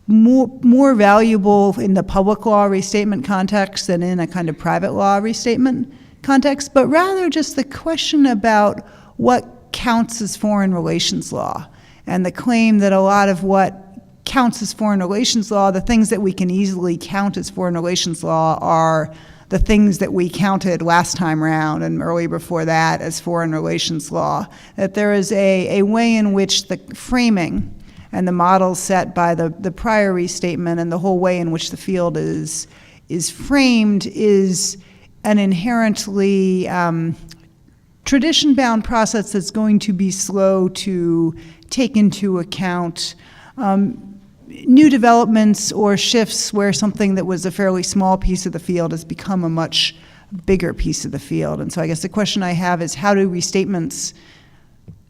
more valuable in the public law restatement context than in a kind of private law restatement context, but rather just the question about what counts as foreign relations law, and the claim that a lot of what counts as foreign relations law, the things that we can easily count as foreign relations law, are the things that we counted last time around and early before that as foreign relations law. That there is a way in which the framing and the models set by the prior restatement and the whole way in which the field is framed is an inherently tradition-bound process that's going to be slow to take into account new developments or shifts where something that was a fairly small piece of the field has become a much bigger piece of the field. And so I guess the question I have is, how do restatements,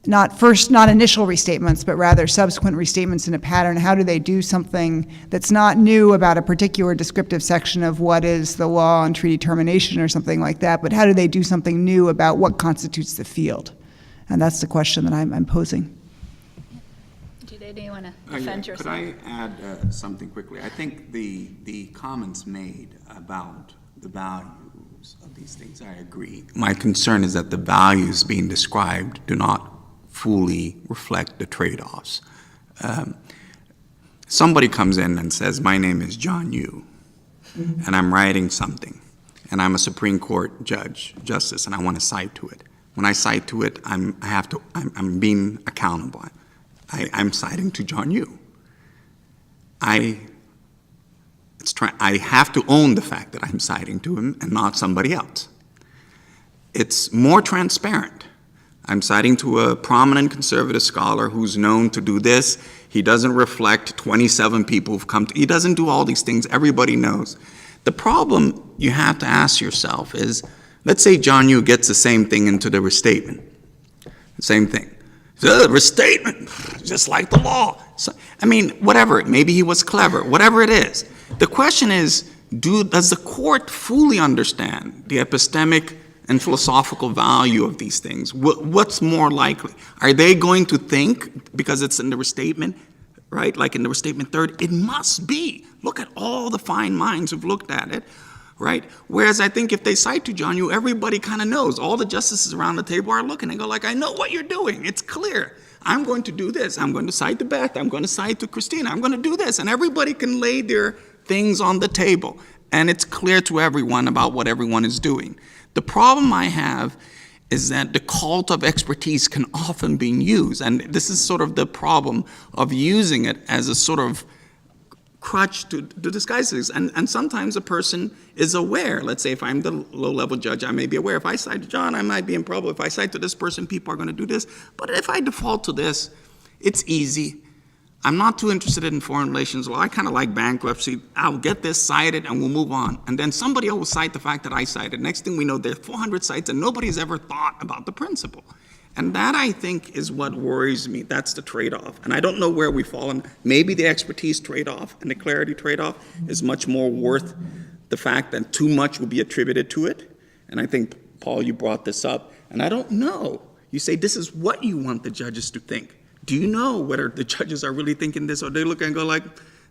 not initial restatements, but rather subsequent restatements in a pattern, how do they do something that's not new about a particular descriptive section of what is the law on treaty termination or something like that, but how do they do something new about what constitutes the field? And that's the question that I'm posing. Jide, do you want to defend yourself? Could I add something quickly? I think the comments made about the values of these things, I agree. My concern is that the values being described do not fully reflect the trade-offs. Somebody comes in and says, my name is John Yu, and I'm writing something, and I'm a Supreme Court justice, and I want to cite to it. When I cite to it, I'm being accountable. I'm citing to John Yu. I have to own the fact that I'm citing to him and not somebody else. It's more transparent. I'm citing to a prominent conservative scholar who's known to do this. He doesn't reflect 27 people who've come to, he doesn't do all these things. Everybody knows. The problem you have to ask yourself is, let's say John Yu gets the same thing into the restatement. The same thing. Restatement, just like the law. So, I mean, whatever, maybe he was clever, whatever it is. The question is, does the court fully understand the epistemic and philosophical value of these things? What's more likely? Are they going to think, because it's in the restatement, right, like in the Restatement Third, it must be. Look at all the fine minds who've looked at it, right? Whereas I think if they cite to John Yu, everybody kind of knows. All the justices around the table are looking and go like, I know what you're doing. It's clear. I'm going to do this. I'm going to cite to Beth. I'm going to cite to Christina. I'm going to do this. And everybody can lay their things on the table. And it's clear to everyone about what everyone is doing. The problem I have is that the cult of expertise can often be used. And this is sort of the problem of using it as a sort of crutch to disguise things. And sometimes a person is aware. Let's say if I'm the low-level judge, I may be aware. If I cite to John, I might be in trouble. If I cite to this person, people are going to do this. But if I default to this, it's easy. I'm not too interested in foreign relations law. I kind of like bankruptcy. I'll get this cited and we'll move on. And then somebody else will cite the fact that I cited. Next thing we know, there are 400 cites and nobody's ever thought about the principle. And that, I think, is what worries me. That's the trade-off. And I don't know where we've fallen. Maybe the expertise trade-off and the clarity trade-off is much more worth the fact that too much will be attributed to it. And I think, Paul, you brought this up. And I don't know. You say this is what you want the judges to think. Do you know whether the judges are really thinking this, or they look and go like,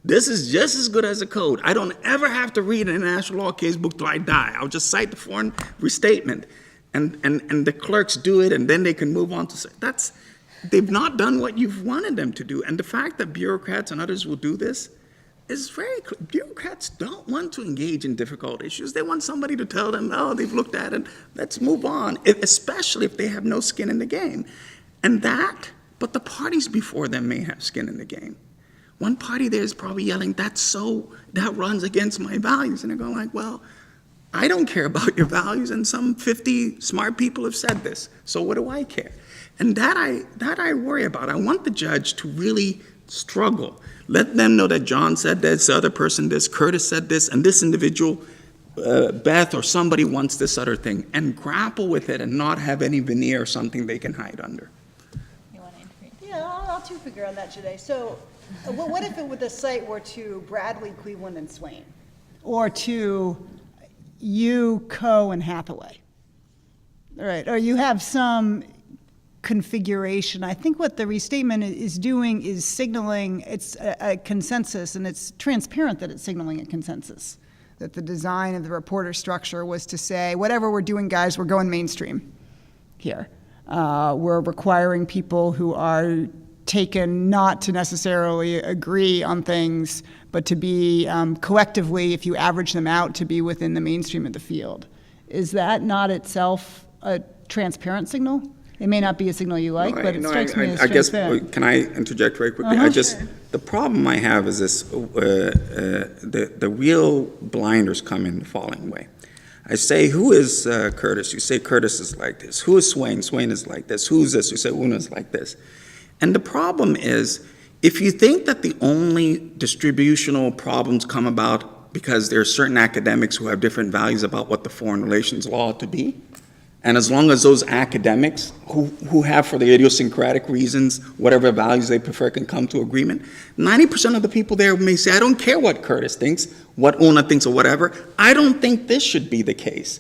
this is just as good as a code. I don't ever have to read an international law case book till I die. I'll just cite the foreign restatement. And the clerks do it, and then they can move on to say, they've not done what you've wanted them to do. And the fact that bureaucrats and others will do this is very clear. Bureaucrats don't want to engage in difficult issues. They want somebody to tell them, oh, they've looked at it, let's move on, especially if they have no skin in the game. But the parties before them may have skin in the game. One party there is probably yelling, that runs against my values. And they're going like, well, I don't care about your values, and some 50 smart people have said this, so what do I care? And that I worry about. I want the judge to really struggle. Let them know that John said this, the other person this, Curtis said this, and this individual, Beth or somebody wants this other thing, and grapple with it and not have any veneer or something they can hide under. You want to intervene? Yeah, I'll too figure on that today. So what if the site were to Bradley, Cleveland, and Swain? Or to you, Coe, and Hathaway? All right, or you have some configuration. I think what the restatement is doing is signaling it's a consensus, and it's transparent that it's signaling a consensus, that the design of the reporter structure was to say, whatever we're doing, guys, we're going mainstream here. We're requiring people who are taken not to necessarily agree on things, but to be collectively, if you average them out, to be within the mainstream of the field. Is that not itself a transparent signal? It may not be a signal you like, but it strikes me as transparent. Can I interject very quickly? The problem I have is this, the real blinders come in the following way. I say, who is Curtis? You say Curtis is like this. Who is Swain? Swain is like this. Who's this? You say Una is like this. And the problem is, if you think that the only distributional problems come about because there are certain academics who have different values about what the foreign relations law ought to be, and as long as those academics who have, for the idiosyncratic reasons, whatever values they prefer can come to agreement, 90% of the people there may say, I don't care what Curtis thinks, what Una thinks, or whatever. I don't think this should be the case.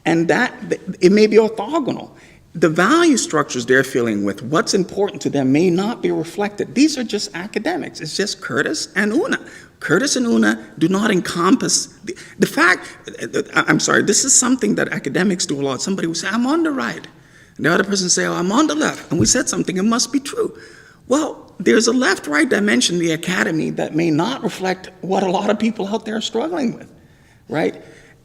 And that, it may be orthogonal. The value structures they're feeling with, what's important to them, may not be reflected. These are just academics. It's just Curtis and Una. Curtis and Una do not encompass the fact, I'm sorry, this is something that academics do a lot. Somebody will say, I'm on the right. And the other person will say, oh, I'm on the left. And we said something, it must be true. Well, there's a left-right dimension in the academy that may not reflect what a lot of people out there are struggling with, right?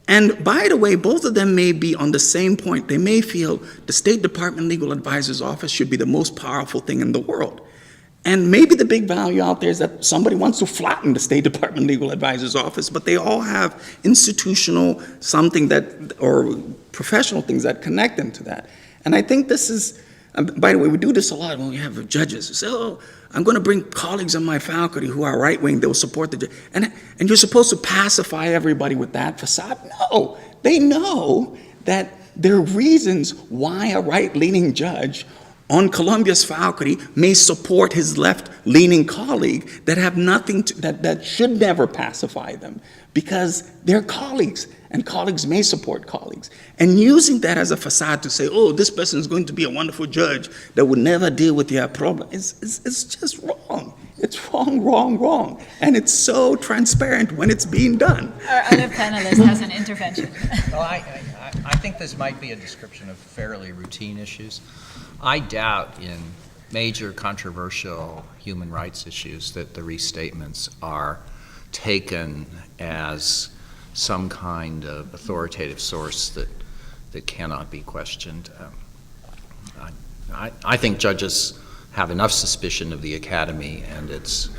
And by the way, both of them may be on the same point. They may feel the State Department Legal Advisor's Office should be the most powerful thing in the world. And maybe the big value out there is that somebody wants to flatten the State Department Legal Advisor's Office, but they all have institutional something that, or professional things that connect them to that. And I think this is, by the way, we do this a lot when we have judges who say, oh, I'm going to bring colleagues on my faculty who are right-wing, they will support the judge. And you're supposed to pacify everybody with that facade? No, they know that there are reasons why a right-leaning judge on Columbia's faculty may support his left-leaning colleague that have nothing to, that should never pacify them, because they're colleagues, and colleagues may support colleagues. And using that as a facade to say, oh, this person is going to be a wonderful judge that would never deal with your problem, it's just wrong. It's wrong. And it's so transparent when it's being done. Our other panelist has an intervention. Well, I think this might be a description of fairly routine issues. I doubt in major controversial human rights issues that the restatements are taken as some kind of authoritative source that cannot be questioned. I think judges have enough suspicion of the academy and its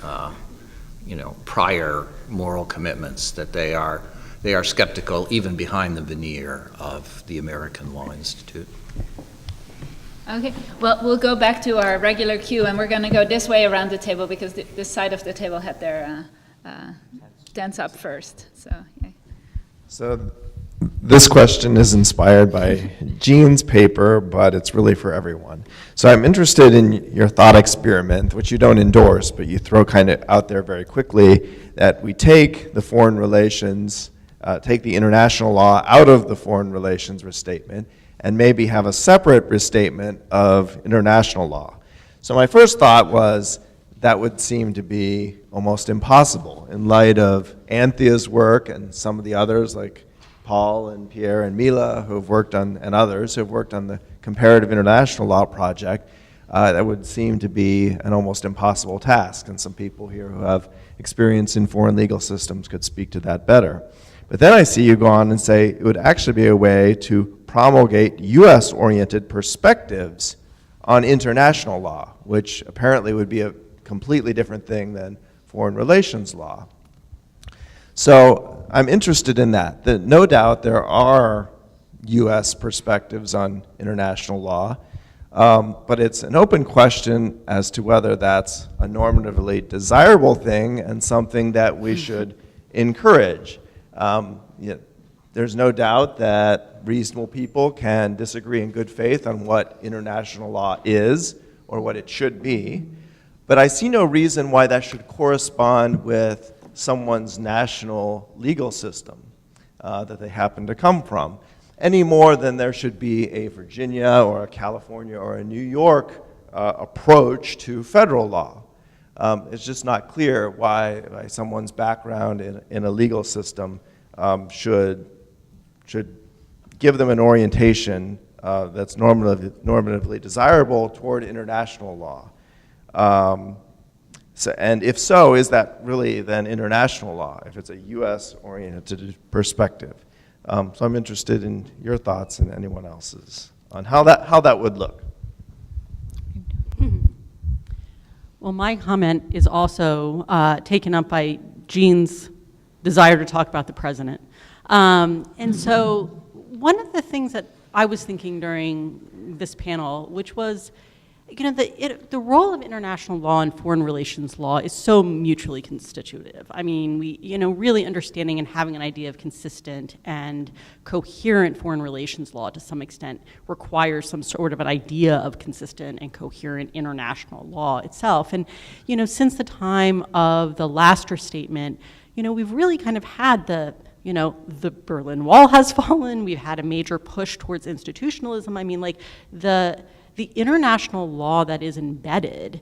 prior moral commitments, that they are skeptical even behind the veneer of the American Law Institute. Okay, well, we'll go back to our regular queue, and we're going to go this way around the table because this side of the table had their dents up first. So this question is inspired by Jean's paper, but it's really for everyone. So I'm interested in your thought experiment, which you don't endorse, but you throw kind of out there very quickly, that we take the foreign relations, take the international law out of the foreign relations restatement, and maybe have a separate restatement of international law. So my first thought was that would seem to be almost impossible in light of Anthea's work and some of the others like Paul and Pierre and Mila who have worked on, and others who have worked on the comparative international law project. That would seem to be an almost impossible task, and some people here who have experience in foreign legal systems could speak to that better. But then I see you go on and say it would actually be a way to promulgate US-oriented perspectives on international law, which apparently would be a completely different thing than foreign relations law. So I'm interested in that. No doubt there are US perspectives on international law, but it's an open question as to whether that's a normatively desirable thing and something that we should encourage. There's no doubt that reasonable people can disagree in good faith on what international law is or what it should be, but I see no reason why that should correspond with someone's national legal system that they happen to come from, any more than there should be a Virginia or a California or a New York approach to federal law. It's just not clear why someone's background in a legal system should give them an orientation that's normatively desirable toward international law. And if so, is that really then international law, if it's a US-oriented perspective? So I'm interested in your thoughts and anyone else's on how that would look. Well, my comment is also taken up by Jean's desire to talk about the president. And so one of the things that I was thinking during this panel, which was, the role of international law and foreign relations law is so mutually constitutive. I mean, really understanding and having an idea of consistent and coherent foreign relations law to some extent requires some sort of an idea of consistent and coherent international law itself. And, since the time of the last restatement, we've really kind of had the Berlin Wall has fallen. We've had a major push towards institutionalism. I mean, like the international law that is embedded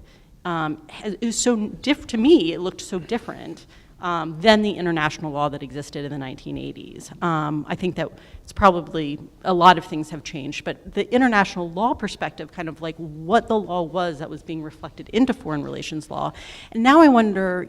is so different. To me, it looked so different than the international law that existed in the 1980s. I think that it's probably a lot of things have changed, but the international law perspective, kind of like what the law was that was being reflected into foreign relations law. And now I wonder,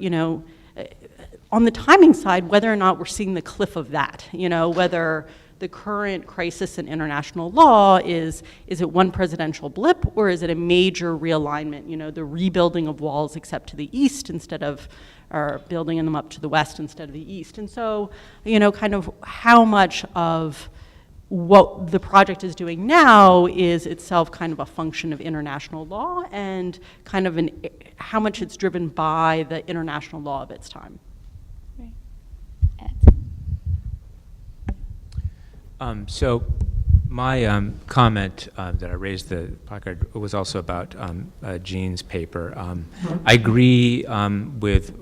on the timing side, whether or not we're seeing the cliff of that, whether the current crisis in international law is it one presidential blip, or is it a major realignment, the rebuilding of walls except to the east instead of, or building them up to the west instead of the east. And so, kind of how much of what the project is doing now is itself kind of a function of international law, and kind of how much it's driven by the international law of its time. So my comment that I raised the placard was also about Jean's paper. I agree with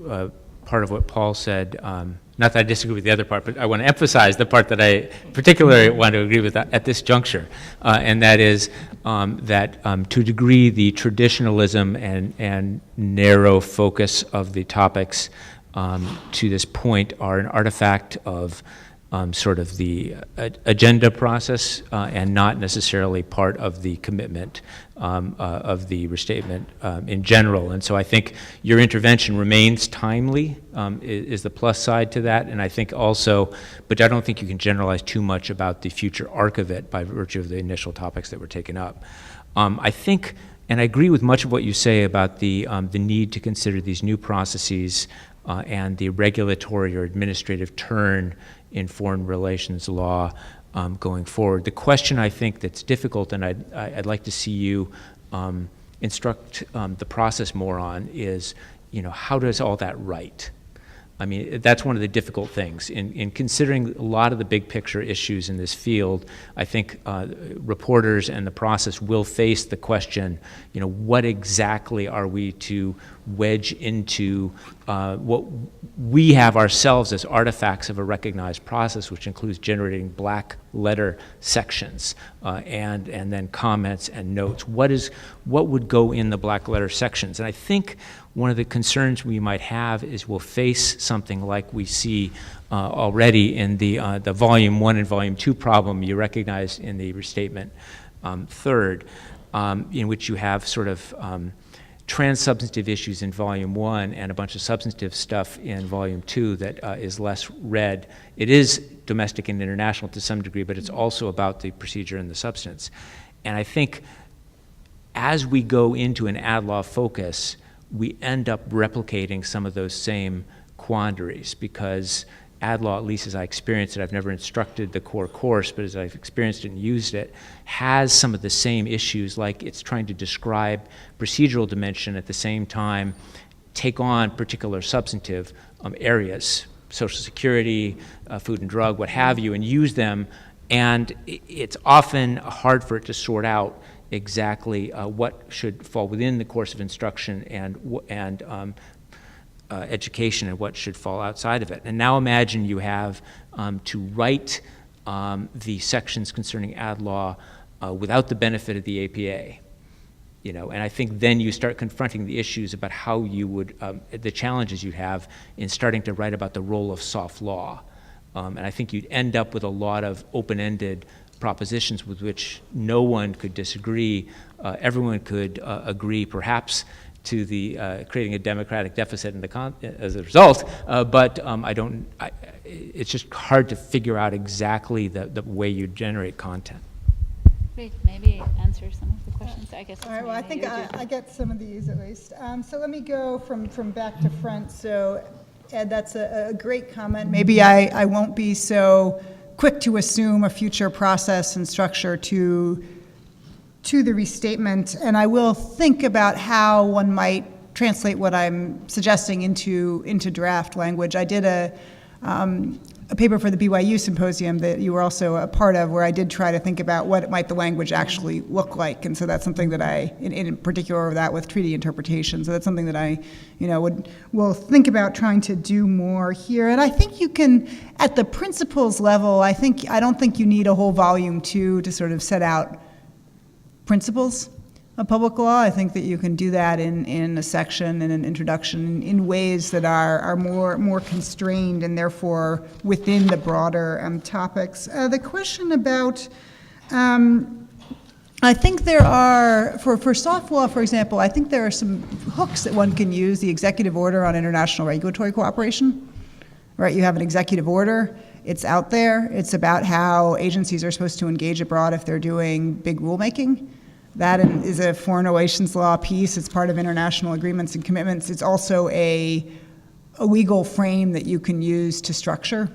part of what Paul said. Not that I disagree with the other part, but I want to emphasize the part that I particularly want to agree with at this juncture, and that is that to a degree the traditionalism and narrow focus of the topics to this point are an artifact of sort of the agenda process and not necessarily part of the commitment of the restatement in general. And so I think your intervention remains timely, is the plus side to that. And I think also, but I don't think you can generalize too much about the future arc of it by virtue of the initial topics that were taken up. I think, and I agree with much of what you say about the need to consider these new processes and the regulatory or administrative turn in foreign relations law going forward. The question I think that's difficult, and I'd like to see you instruct the process more on, is, how does all that write? I mean, that's one of the difficult things. In considering a lot of the big picture issues in this field, I think reporters and the process will face the question, what exactly are we to wedge into what we have ourselves as artifacts of a recognized process, which includes generating black letter sections and then comments and notes. What would go in the black letter sections? And I think one of the concerns we might have is we'll face something like we see already in the Volume 1 and Volume 2 problem you recognize in the Restatement Third, in which you have sort of trans-substantive issues in Volume 1 and a bunch of substantive stuff in Volume 2 that is less read. It is domestic and international to some degree, but it's also about the procedure and the substance. And I think as we go into an ad law focus, we end up replicating some of those same quandaries, because ad law, at least as I experienced it, I've never instructed the core course, but as I've experienced it and used it, has some of the same issues, like it's trying to describe procedural dimension at the same time take on particular substantive areas, Social Security, food and drug, what have you, and use them. And it's often hard for it to sort out exactly what should fall within the course of instruction and education and what should fall outside of it. And now imagine you have to write the sections concerning ad law without the benefit of the APA. And I think then you start confronting the issues about how you would, the challenges you have in starting to write about the role of soft law. And I think you'd end up with a lot of open-ended propositions with which no one could disagree. Everyone could agree, perhaps, to the creating a democratic deficit in as a result, but it's just hard to figure out exactly the way you generate content. Great, maybe answer some of the questions. I guess. All right. Well, I think I get some of these at least. So let me go from back to front. So, Ed, that's a great comment. Maybe I won't be so quick to assume a future process and structure to the restatement, and I will think about how one might translate what I'm suggesting into draft language. I did a paper for the BYU Symposium that you were also a part of, where I did try to think about what might the language actually look like, and so that's something that I, in particular, that with treaty interpretation, so that's something that I, will think about trying to do more here. And I think you can, at the principles level, I don't think you need a whole volume 2 to sort of set out principles of public law. I think that you can do that in a section, in an introduction, in ways that are more constrained and therefore within the broader topics. The question about, I think there are, for soft law, for example, I think there are some hooks that one can use. The executive order on international regulatory cooperation, right? You have an executive order. It's out there. It's about how agencies are supposed to engage abroad if they're doing big rulemaking. That is a foreign relations law piece. It's part of international agreements and commitments. It's also a legal frame that you can use to structure,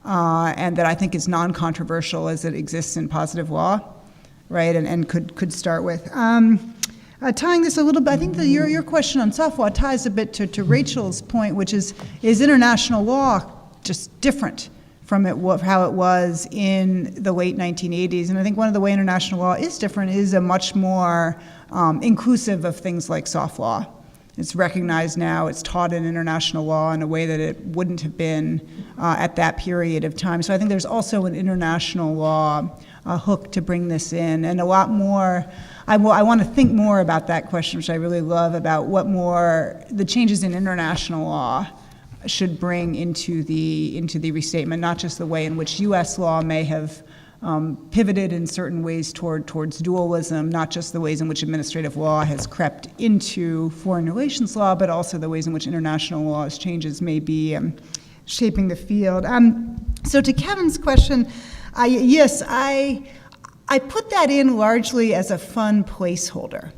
and that I think is non-controversial as it exists in positive law, right? And could start with. Tying this a little bit, I think that your question on soft law ties a bit to Rachel's point, which is international law just different from how it was in the late 1980s. And I think one of the way international law is different is a much more inclusive of things like soft law. It's recognized now, it's taught in international law in a way that it wouldn't have been at that period of time. So I think there's also an international law hook to bring this in, and a lot more. I want to think more about that question, which I really love, about what more the changes in international law should bring into the restatement, not just the way in which U.S. law may have pivoted in certain ways towards dualism, not just the ways in which administrative law has crept into foreign relations law, but also the ways in which international law's changes may be shaping the field. So to Kevin's question, yes, I put that in largely as a fun placeholder.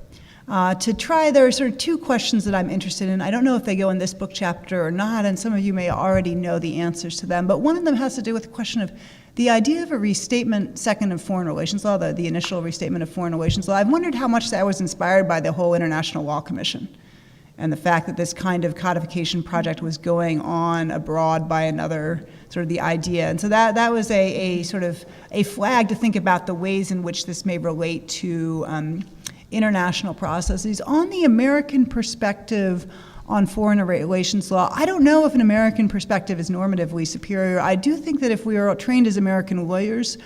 to try, there are sort of two questions that I'm interested in. I don't know if they go in this book chapter or not, and some of you may already know the answers to them, but one of them has to do with the question of the idea of a restatement second of foreign relations law, the initial restatement of foreign relations law. I've wondered how much that was inspired by the whole International Law Commission and the fact that this kind of codification project was going on abroad by another, sort of the idea. And so that was a sort of a flag to think about the ways in which this may relate to international processes. On the American perspective on foreign relations law, I don't know if an American perspective is normatively superior. I do think that if we are trained as American lawyers,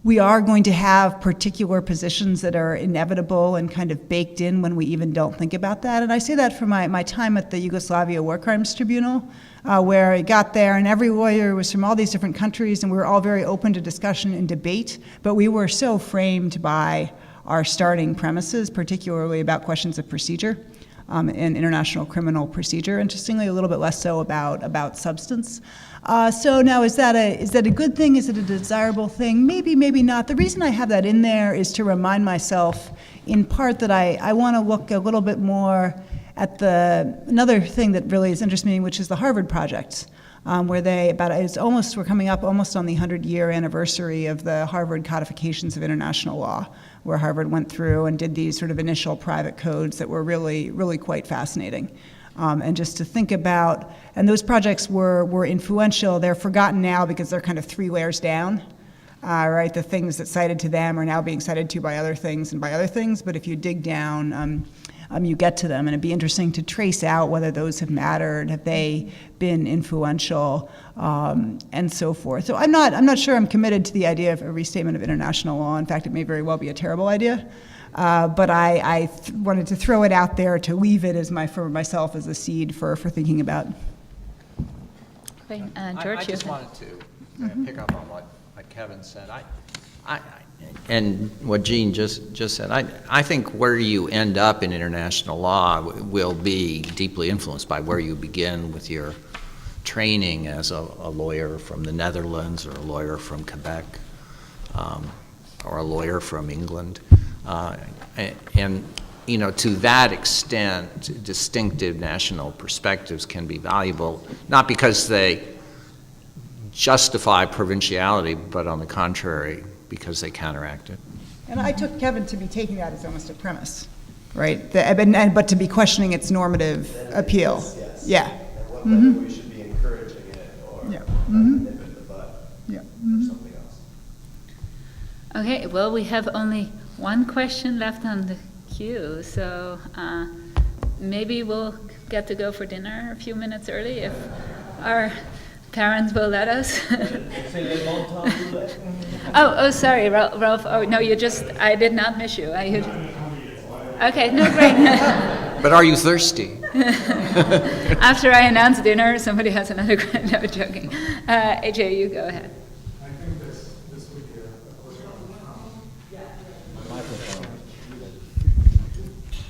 we are going to have particular positions that are inevitable and kind of baked in when we even don't think about that. And I say that from my time at the Yugoslavia War Crimes Tribunal, where I got there and every lawyer was from all these different countries and we were all very open to discussion and debate, but we were so framed by our starting premises, particularly about questions of procedure. In international criminal procedure, interestingly, a little bit less so about substance. So now, is that a good thing? Is it a desirable thing? Maybe, maybe not. The reason I have that in there is to remind myself, in part, that I want to look a little bit more at another thing that really is interesting, which is the Harvard project, where we're coming up almost on the 100-year anniversary of the Harvard codifications of international law, where Harvard went through and did these sort of initial private codes that were really, really quite fascinating. And just to think about, and those projects were influential. They're forgotten now because they're kind of 3 layers down, right? The things that cited to them are now being cited to by other things and by other things, but if you dig down, you get to them, and it'd be interesting to trace out whether those have mattered, have they been influential, and so forth. So I'm not sure I'm committed to the idea of a restatement of international law. In fact, it may very well be a terrible idea, but I wanted to throw it out there to leave it for myself as a seed for thinking about. Okay, George, I just wanted to pick up on what Kevin said. And what Jean just said, I think where you end up in international law will be deeply influenced by where you begin with your training as a lawyer from the Netherlands, or a lawyer from Quebec, or a lawyer from England. And to that extent, distinctive national perspectives can be valuable, not because they justify provinciality, but on the contrary, because they counteract it. And I took Kevin to be taking that as almost a premise, right? But to be questioning its normative appeal. Yes. Yeah. And whether we should be encouraging it or nip it in the bud or something else. Okay, well, we have only one question left on the queue, so maybe we'll get to go for dinner a few minutes early if our parents will let us. Oh, sorry, Ralph. Oh, no, I did not miss you. Okay, no, great. But are you thirsty? After I announce dinner, somebody has another question. No, joking. AJ, you go ahead. I think this would be a question.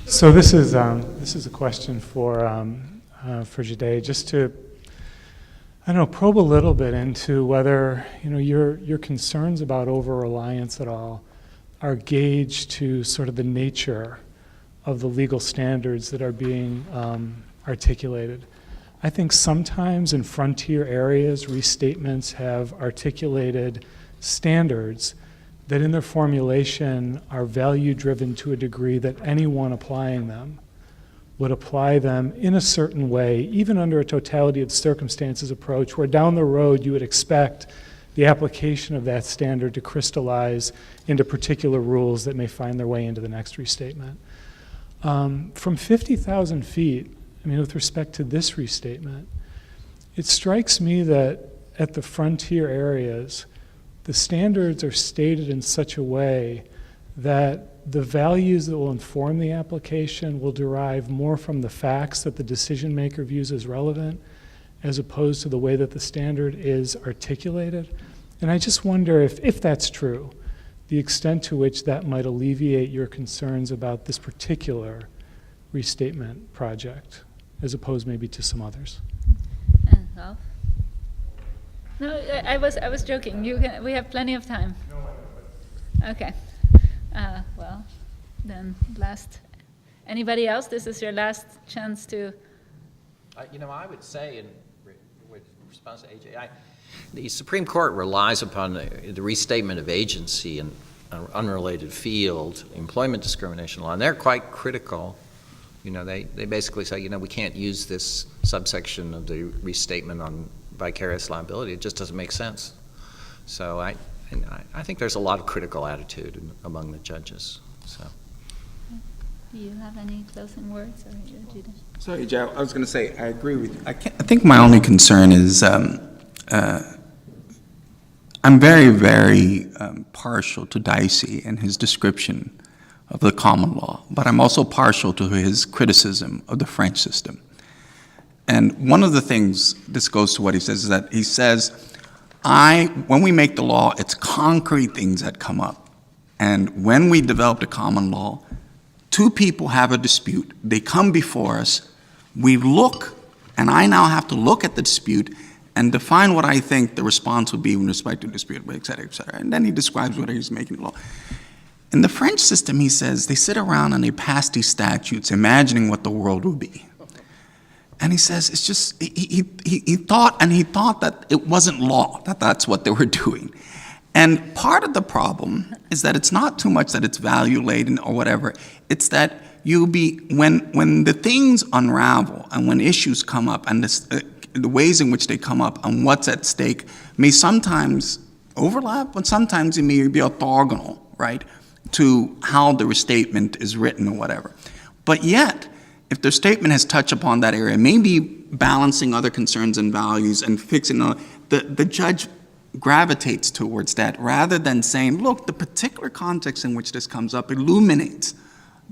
So this is a question for Jide, just to, probe a little bit into whether, your concerns about over-reliance at all are gauged to sort of the nature of the legal standards that are being articulated. I think sometimes in frontier areas, restatements have articulated standards that in their formulation are value-driven to a degree that anyone applying them would apply them in a certain way, even under a totality of circumstances approach, where down the road you would expect the application of that standard to crystallize into particular rules that may find their way into the next restatement. From 50,000 feet, with respect to this restatement, it strikes me that at the frontier areas, the standards are stated in such a way that the values that will inform the application will derive more from the facts that the decision maker views as relevant, as opposed to the way that the standard is articulated. And I just wonder if that's true, the extent to which that might alleviate your concerns about this particular restatement project, as opposed maybe to some others. Ralph? No, I was joking. We have plenty of time. Okay. Well, then last Anybody else? This is your last chance to. I would say, in response to AJ, the Supreme Court relies upon the restatement of agency in an unrelated field, employment discrimination law, and they're quite critical. They basically say, we can't use this subsection of the restatement on vicarious liability. It just doesn't make sense. So I think there's a lot of critical attitude among the judges. So. Do you have any closing words? Or Jide? Sorry, Joe, I was going to say, I agree with you. I think my only concern is I'm very, very partial to Dicey and his description of the common law, but I'm also partial to his criticism of the French system. And one of the things, this goes to what he says, is that he says, when we make the law, it's concrete things that come up. And when we develop the common law, two people have a dispute. They come before us. We look, and I now have to look at the dispute and define what I think the response would be with respect to the dispute, et cetera, et cetera. And then he describes whether he's making the law. In the French system, he says, they sit around and they pass these statutes, imagining what the world would be. And he says, it's just, he thought that it wasn't law, that that's what they were doing. And part of the problem is that it's not too much that it's value-laden or whatever. It's that when the things unravel and when issues come up and the ways in which they come up and what's at stake may sometimes overlap, but sometimes it may be orthogonal, right, to how the restatement is written or whatever. But yet, if the statement has touched upon that area, maybe balancing other concerns and values and fixing the judge gravitates towards that rather than saying, look, the particular context in which this comes up illuminates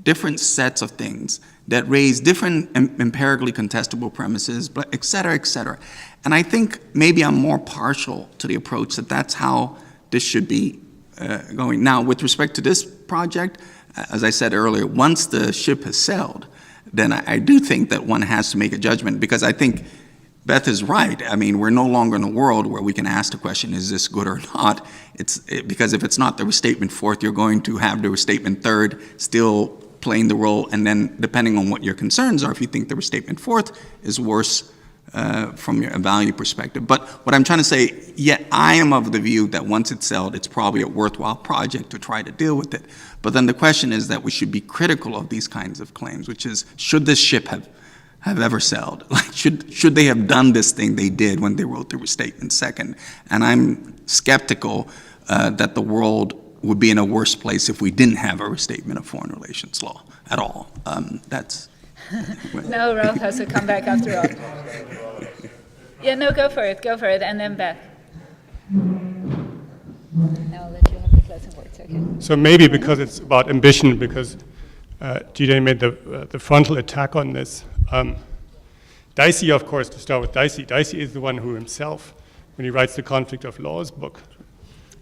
different sets of things that raise different empirically contestable premises, et cetera, et cetera. And I think maybe I'm more partial to the approach that that's how this should be going. Now, with respect to this project, as I said earlier, once the ship has sailed, then I do think that one has to make a judgment, because I think Beth is right. I mean, we're no longer in a world where we can ask the question, is this good or not? Because if it's not the restatement fourth, you're going to have the restatement third still playing the role, and then depending on what your concerns are, if you think the restatement fourth is worse from a value perspective. But what I'm trying to say, I am of the view that once it's sailed, it's probably a worthwhile project to try to deal with it. But then the question is that we should be critical of these kinds of claims, which is, should this ship have ever sailed? Like, should they have done this thing they did when they wrote the restatement second? And I'm skeptical that the world would be in a worse place if we didn't have a restatement of foreign relations law at all. That's... No, Ralph has to come back after all. Yeah, no, go for it, and then Beth. Now I'll let you have the closing words, okay? So maybe because it's about ambition, because Jide made the frontal attack on this. Dicey, of course, to start with Dicey is the one who himself, when he writes the Conflict of Laws book,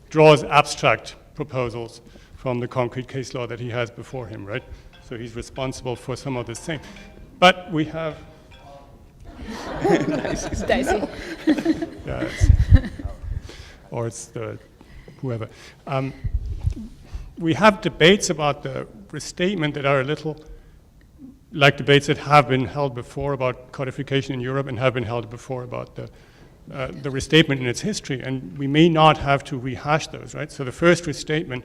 draws abstract proposals from the concrete case law that he has before him, right? So he's responsible for some of this thing. But we have... Dicey. Yeah, or it's the whoever. We have debates about the restatement that are a little like debates that have been held before about codification in Europe and have been held before about the restatement in its history, and we may not have to rehash those, right? So the first restatement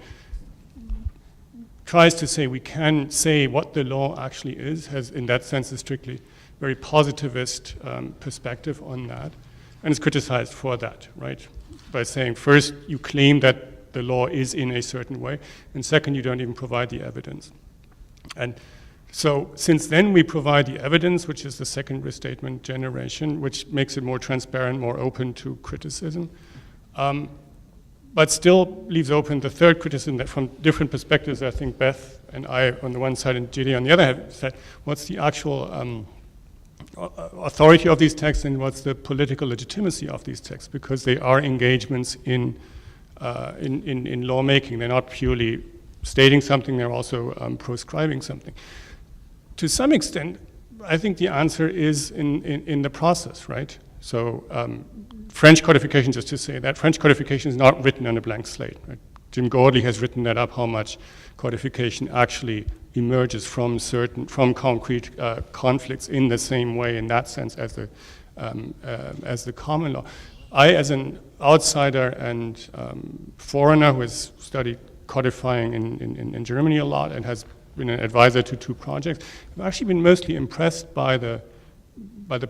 tries to say we can say what the law actually is, has in that sense a strictly very positivist perspective on that, and is criticized for that, right? By saying first you claim that the law is in a certain way, and second you don't even provide the evidence. And so since then we provide the evidence, which is the second restatement generation, which makes it more transparent, more open to criticism, but still leaves open the third criticism that from different perspectives, I think Beth and I on the one side and Jide on the other have said, what's the actual authority of these texts and what's the political legitimacy of these texts, because they are engagements in lawmaking. They're not purely stating something, they're also proscribing something. To some extent, I think the answer is in the process, right? So French codification, just to say that, French codification is not written on a blank slate. Right? Jim Gordley has written that up, how much codification actually emerges from concrete conflicts in the same way, in that sense, as the common law. I, as an outsider and foreigner who has studied codifying in Germany a lot and has been an advisor to 2 projects, I've actually been mostly impressed by the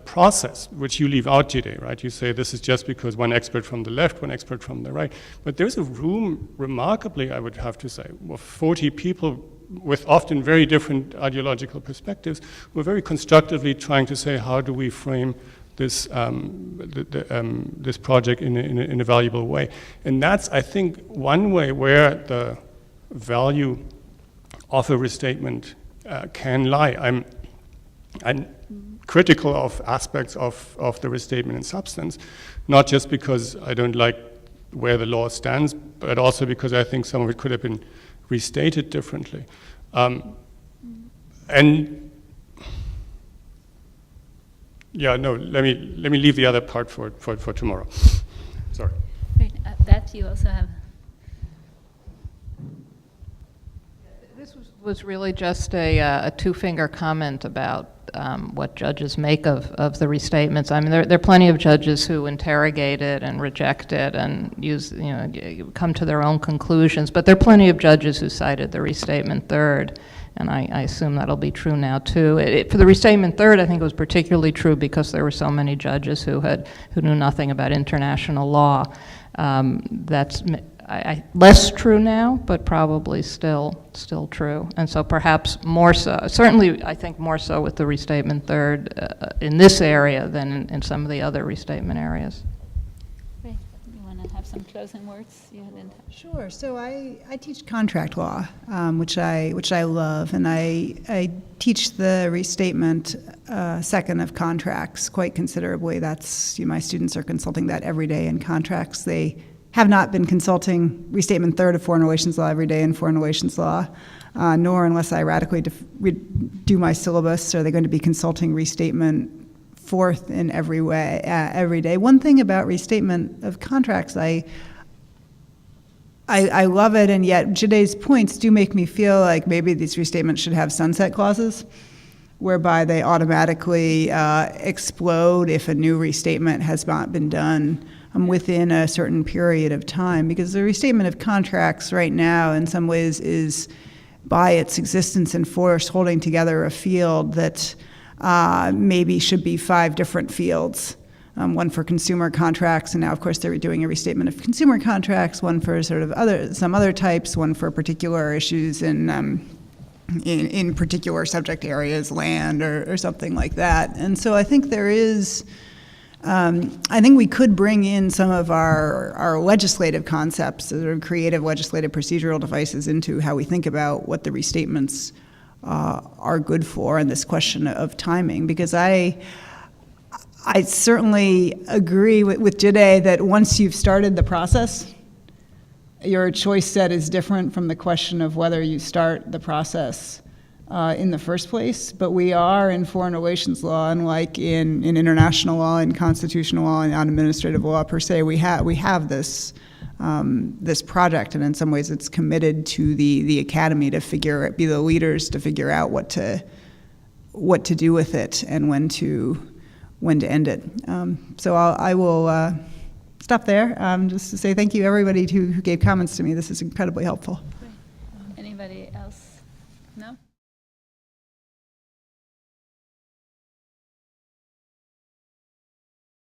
process, which you leave out today, right? You say this is just because one expert from the left, one expert from the right. But there's a room, remarkably, I would have to say, of 40 people with often very different ideological perspectives who are very constructively trying to say, how do we frame this, this project in a valuable way? And that's, I think, one way where the value of a restatement can lie. I'm critical of aspects of the restatement in substance, not just because I don't like where the law stands, but also because I think some of it could have been restated differently. And yeah, no, let me leave the other part for tomorrow. Sorry. Great. That you also have. This was really just a two-finger comment about what judges make of the restatements. I mean, there are plenty of judges who interrogate it and reject it and come to their own conclusions, but there are plenty of judges who cited the Restatement Third, and I assume that'll be true now too. For the Restatement Third, I think it was particularly true because there were so many judges who knew nothing about international law. That's less true now, but probably still true. And so perhaps more so, certainly I think more so with the Restatement Third in this area than in some of the other restatement areas. Great. You want to have some closing words? You hadn't. Sure. So I teach contract law, which I love, and I teach the restatement second of contracts quite considerably. That's my students are consulting that every day in contracts. They have not been consulting Restatement Third of Foreign Relations Law every day in Foreign Relations Law, nor unless I radically do my syllabus are they going to be consulting Restatement Fourth in every way, every day. One thing about Restatement of Contracts, I love it, and yet Jide's points do make me feel like maybe these restatements should have sunset clauses, whereby they automatically explode if a new restatement has not been done within a certain period of time, because the Restatement of Contracts right now in some ways is, by its existence and force, holding together a field that maybe should be 5 different fields. One for consumer contracts, and now of course they're doing a restatement of consumer contracts, one for sort of some other types, one for particular issues in particular subject areas, land or something like that. And so I think there is, I think we could bring in some of our legislative concepts, sort of creative legislative procedural devices, into how we think about what the restatements are good for, and this question of timing, because I certainly agree with Jide that once you've started the process, your choice set is different from the question of whether you start the process in the first place. But we are in foreign relations law, unlike in international law, in constitutional law, and administrative law per se, we have this this project, and in some ways it's committed to the academy to be the leaders to figure out what to do with it and when to end it. So I will stop there just to say thank you everybody who gave comments to me. This is incredibly helpful. Anybody else? No?